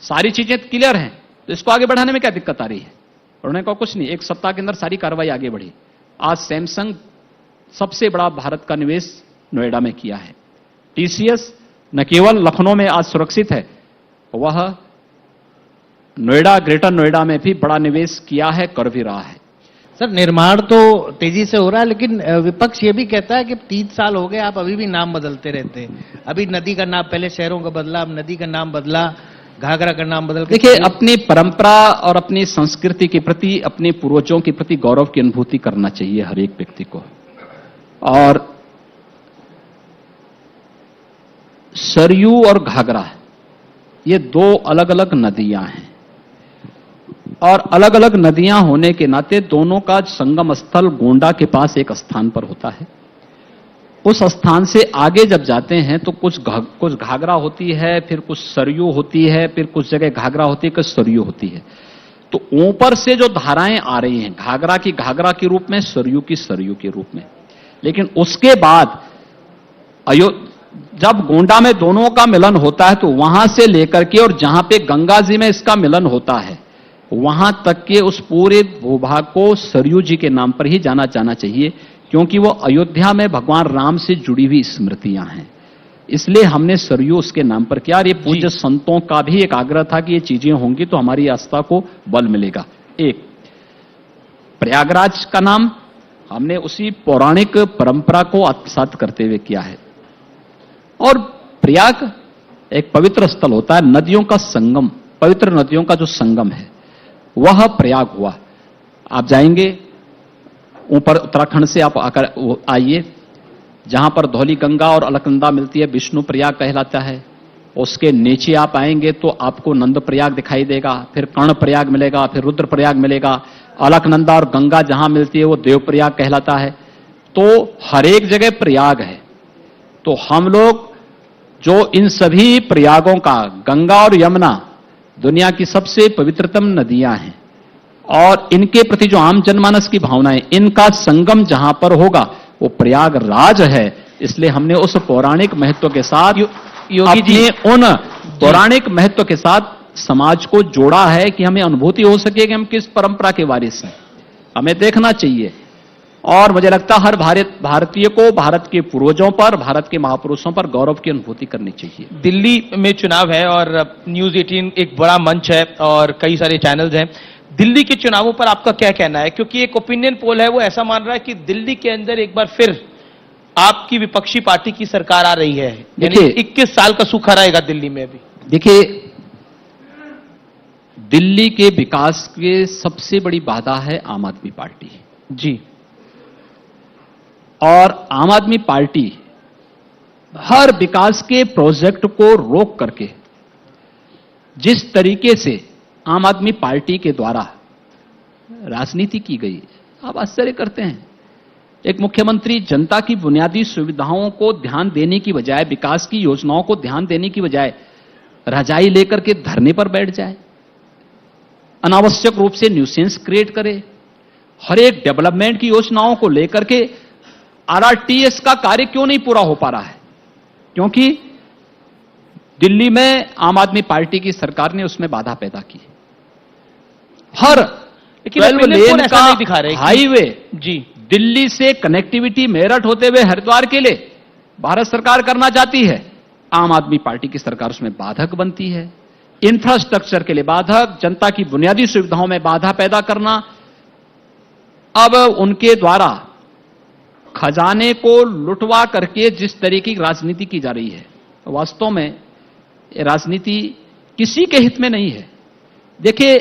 सारी चीजें क्लियर हैं तो इसको आगे बढ़ाने में क्या दिक्कत आ रही है? उन्होंने कहा कुछ नहीं, 1 सप्ताह के अंदर सारी कार्रवाई आगे बढ़ी। आज सैमसंग सबसे बड़ा भारत का निवेश नोएडा में किया है। टीसीएस न केवल लखनऊ में आज सुरक्षित है, वह नोएडा, ग्रेटर नोएडा में भी बड़ा निवेश किया है, कर भी रहा है। सर निर्माण तो तेजी से हो रहा है, लेकिन विपक्ष ये भी कहता है कि 3 साल हो गए आप अभी भी नाम बदलते रहते हैं। अभी नदी का नाम, पहले शहरों का बदला, अब नदी का नाम बदला, घाघरा का नाम बदल। देखिए अपनी परंपरा और अपनी संस्कृति के प्रति, अपने पूर्वजों के प्रति गौरव की अनुभूति करना चाहिए हर एक व्यक्ति को। और सरयू और घाघरा ये 2 अलग अलग नदियां हैं और अलग अलग नदियां होने के नाते दोनों का संगम स्थल गोंडा के पास एक स्थान पर होता है। उस स्थान से आगे जब जाते हैं तो कुछ घाघरा होती है, फिर कुछ सरयू होती है, फिर कुछ जगह घाघरा होती है, कुछ सरयू होती है। तो ऊपर से जो धाराएं आ रही हैं, घाघरा की घाघरा के रूप में, सरयू की सरयू के रूप में, लेकिन उसके बाद जब गोंडा में दोनों का मिलन होता है तो वहां से लेकर के और जहां पे गंगा जी में इसका मिलन होता है वहां तक के उस पूरे भूभाग को सरयू जी के नाम पर ही जाना जाना चाहिए, क्योंकि वो अयोध्या में भगवान राम से जुड़ी हुई स्मृतियां हैं। इसलिए हमने सरयू उसके नाम पर किया। और ये पूज्य संतों का भी एक आग्रह था कि ये चीजें होंगी तो हमारी आस्था को बल मिलेगा। एक प्रयागराज का नाम हमने उसी पौराणिक परंपरा को आत्मसात करते हुए किया है। और प्रयाग एक पवित्र स्थल होता है, नदियों का संगम, पवित्र नदियों का जो संगम है वह प्रयाग हुआ। आप जाएंगे ऊपर उत्तराखंड से, आप आकर आइए, जहां पर धौली गंगा और अलकनंदा मिलती है, विष्णु प्रयाग कहलाता है। उसके नीचे आप आएंगे तो आपको नंद प्रयाग दिखाई देगा, फिर कर्ण प्रयाग मिलेगा, फिर रुद्र प्रयाग मिलेगा। अलकनंदा और गंगा जहां मिलती है वो देव प्रयाग कहलाता है। तो हर एक जगह प्रयाग है। तो हम लोग जो इन सभी प्रयागों का, गंगा और यमुना दुनिया की सबसे पवित्रतम नदियां हैं, और इनके प्रति जो आम जनमानस की भावनाएं, इनका संगम जहां पर होगा वो प्रयागराज है। इसलिए हमने उस पौराणिक महत्व के साथ योगी जी, अपने उन पौराणिक महत्व के साथ समाज को जोड़ा है कि हमें अनुभूति हो सके कि हम किस परंपरा के वारिस हैं। हमें देखना चाहिए, और मुझे लगता है हर भारतीय को भारत के पूर्वजों पर, भारत के महापुरुषों पर गौरव की अनुभूति करनी चाहिए। दिल्ली में चुनाव है और न्यूज 18 एक बड़ा मंच है और कई सारे चैनल्स हैं। दिल्ली के चुनावों पर आपका क्या कहना है? क्योंकि एक ओपिनियन पोल है वो ऐसा मान रहा है कि दिल्ली के अंदर एक बार फिर आपकी विपक्षी पार्टी की सरकार आ रही है, यानी 21 साल का सूखा रहेगा दिल्ली में अभी। देखिए, दिल्ली के विकास के सबसे बड़ी बाधा है आम आदमी पार्टी जी। और आम आदमी पार्टी हर विकास के प्रोजेक्ट को रोक करके जिस तरीके से आम आदमी पार्टी के द्वारा राजनीति की गई, आप आश्चर्य करते हैं। एक मुख्यमंत्री जनता की बुनियादी सुविधाओं को ध्यान देने की बजाय, विकास की योजनाओं को ध्यान देने की बजाय रजाई लेकर के धरने पर बैठ जाए, अनावश्यक रूप से न्यूसेंस क्रिएट करे, हर एक डेवलपमेंट की योजनाओं को लेकर के आरआरटीएस का कार्य क्यों नहीं पूरा हो पा रहा है? क्योंकि दिल्ली में आम आदमी पार्टी की सरकार ने उसमें बाधा पैदा की। हर 12 लेन का नहीं दिखा रहे हाईवे जी, दिल्ली से कनेक्टिविटी मेरठ होते हुए हरिद्वार के लिए भारत सरकार करना चाहती है, आम आदमी पार्टी की सरकार उसमें बाधक बनती है। इंफ्रास्ट्रक्चर के लिए बाधक, जनता की बुनियादी सुविधाओं में बाधा पैदा करना। अब उनके द्वारा खजाने को लुटवा करके जिस तरीके की राजनीति की जा रही है, वास्तव में ये राजनीति किसी के हित में नहीं है। देखिए,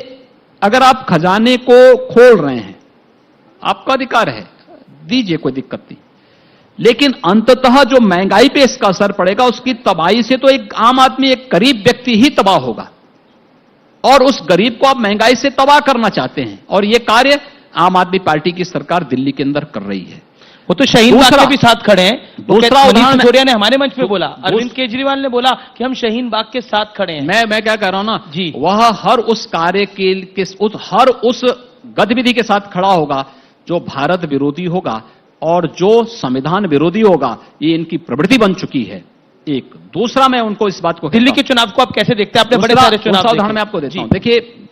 अगर आप खजाने को खोल रहे हैं, आपका अधिकार है, दीजिए, कोई दिक्कत नहीं। लेकिन अंततः जो महंगाई पे इसका असर पड़ेगा, उसकी तबाही से तो एक आम आदमी, एक गरीब व्यक्ति ही तबाह होगा, और उस गरीब को आप महंगाई से तबाह करना चाहते हैं। और यह कार्य आम आदमी पार्टी की सरकार दिल्ली के अंदर कर रही है। वो तो शाहीन बाग के भी साथ खड़े हैं। दूसरा उदाहरण सिसोदिया ने हमारे मंच पे बोला, अरविंद केजरीवाल ने बोला कि हम शाहीन बाग के साथ खड़े हैं। मैं क्या कह रहा हूं ना जी, वह हर उस कार्य के हर उस गतिविधि के साथ खड़ा होगा जो भारत विरोधी होगा और जो संविधान विरोधी होगा। ये इनकी प्रवृत्ति बन चुकी है। एक दूसरा, मैं उनको इस बात को, दिल्ली के चुनाव को आप कैसे देखते हैं? आपने बड़े सारे चुनाव उदाहरण मैं आपको देता हूं। देखिए,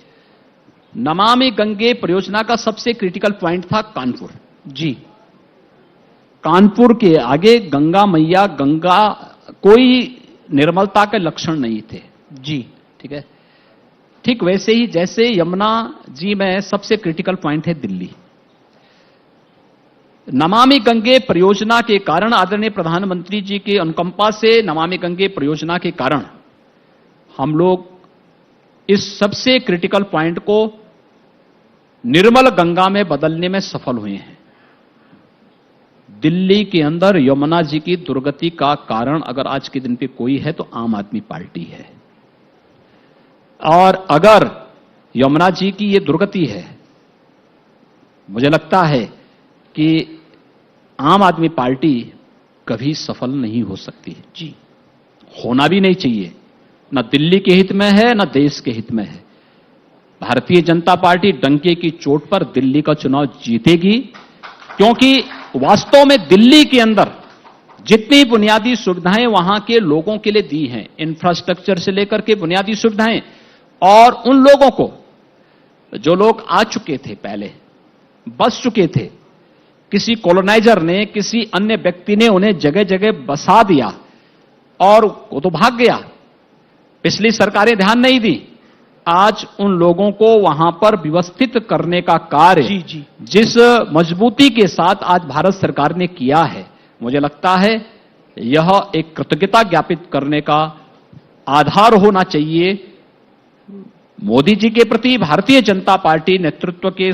नमामि गंगे परियोजना का सबसे क्रिटिकल पॉइंट था कानपुर जी। कानपुर के आगे गंगा मैया, गंगा कोई निर्मलता के लक्षण नहीं थे जी, ठीक है। ठीक वैसे ही जैसे यमुना जी में सबसे क्रिटिकल पॉइंट है दिल्ली। नमामि गंगे परियोजना के कारण, आदरणीय प्रधानमंत्री जी के अनुकंपा से नमामि गंगे परियोजना के कारण हम लोग इस सबसे क्रिटिकल पॉइंट को निर्मल गंगा में बदलने में सफल हुए हैं। दिल्ली के अंदर यमुना जी की दुर्गति का कारण अगर आज के दिन पे कोई है तो आम आदमी पार्टी है। और अगर यमुना जी की ये दुर्गति है, मुझे लगता है कि आम आदमी पार्टी कभी सफल नहीं हो सकती जी, होना भी नहीं चाहिए। न दिल्ली के हित में है, न देश के हित में है। भारतीय जनता पार्टी डंके की चोट पर दिल्ली का चुनाव जीतेगी, क्योंकि वास्तव में दिल्ली के अंदर जितनी बुनियादी सुविधाएं वहां के लोगों के लिए दी हैं, इंफ्रास्ट्रक्चर से लेकर के बुनियादी सुविधाएं, और उन लोगों को जो लोग आ चुके थे, पहले बस चुके थे, किसी कॉलोनाइजर ने, किसी अन्य व्यक्ति ने उन्हें जगह जगह बसा दिया और वो तो भाग गया। पिछली सरकारें ध्यान नहीं दी। आज उन लोगों को वहां पर व्यवस्थित करने का कार्य जी जी जिस मजबूती के साथ आज भारत सरकार ने किया है, मुझे लगता है यह एक कृतज्ञता ज्ञापित करने का आधार होना चाहिए मोदी जी के प्रति, भारतीय जनता पार्टी नेतृत्व के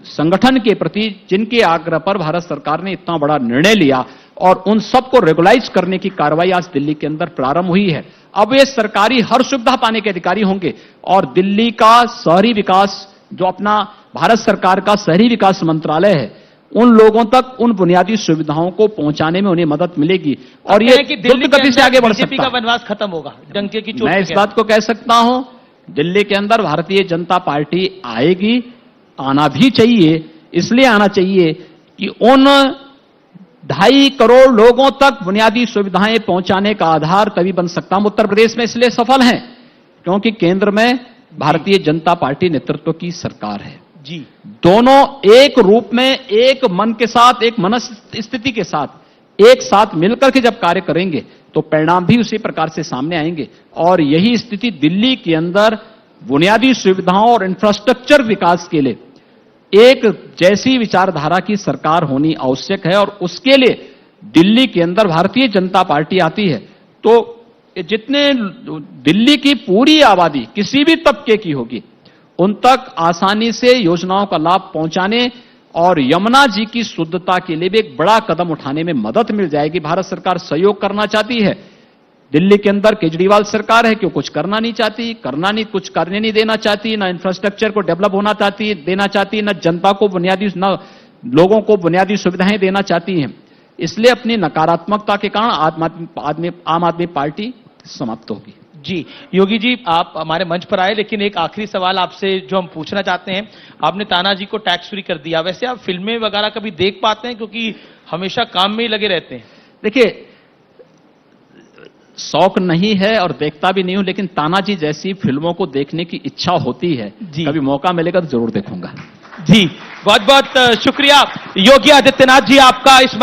संगठन के प्रति, जिनके आग्रह पर भारत सरकार ने इतना बड़ा निर्णय लिया और उन सबको रेगुलाइज करने की कार्रवाई आज दिल्ली के अंदर प्रारंभ हुई है। अब ये सरकारी हर सुविधा पाने के अधिकारी होंगे और दिल्ली का शहरी विकास, जो अपना भारत सरकार का शहरी विकास मंत्रालय है, उन लोगों तक उन बुनियादी सुविधाओं को पहुंचाने में उन्हें मदद मिलेगी और ये द्रुत गति से आगे बढ़ सकता का है। वनवास खत्म होगा डंके की चोट मैं इस बात को कह सकता हूं, दिल्ली के अंदर भारतीय जनता पार्टी आएगी, आना भी चाहिए। इसलिए आना चाहिए कि उन 2.5 करोड़ लोगों तक बुनियादी सुविधाएं पहुंचाने का आधार तभी बन सकता। हम उत्तर प्रदेश में इसलिए सफल हैं क्योंकि केंद्र में भारतीय जनता पार्टी नेतृत्व की सरकार है। जी, दोनों एक रूप में, एक मन के साथ, एक मनस्थिति के साथ, एक साथ मिलकर के जब कार्य करेंगे तो परिणाम भी उसी प्रकार से सामने आएंगे। और यही स्थिति दिल्ली के अंदर बुनियादी सुविधाओं और इंफ्रास्ट्रक्चर विकास के लिए एक जैसी विचारधारा की सरकार होनी आवश्यक है और उसके लिए दिल्ली के अंदर भारतीय जनता पार्टी आती है तो जितने दिल्ली की पूरी आबादी किसी भी तबके की होगी उन तक आसानी से योजनाओं का लाभ पहुंचाने और यमुना जी की शुद्धता के लिए भी एक बड़ा कदम उठाने में मदद मिल जाएगी। भारत सरकार सहयोग करना चाहती है। दिल्ली के अंदर केजरीवाल सरकार है कि वो कुछ करना नहीं चाहती, कुछ करने नहीं देना चाहती, ना इंफ्रास्ट्रक्चर को डेवलप देना चाहती, ना जनता को न लोगों को बुनियादी सुविधाएं देना चाहती हैं। इसलिए अपनी नकारात्मकता के कारण आम आदमी पार्टी समाप्त होगी। जी, योगी जी आप हमारे मंच पर आए, लेकिन एक आखिरी सवाल आपसे जो हम पूछना चाहते हैं, आपने तानाजी को टैक्स फ्री कर दिया, वैसे आप फिल्में वगैरह कभी देख पाते हैं क्योंकि हमेशा काम में ही लगे रहते हैं? देखिए, शौक नहीं है और देखता भी नहीं हूं, लेकिन तानाजी जैसी फिल्मों को देखने की इच्छा होती है। कभी मौका मिलेगा तो जरूर देखूंगा। जी, बहुत बहुत शुक्रिया योगी आदित्यनाथ जी आपका इस मंच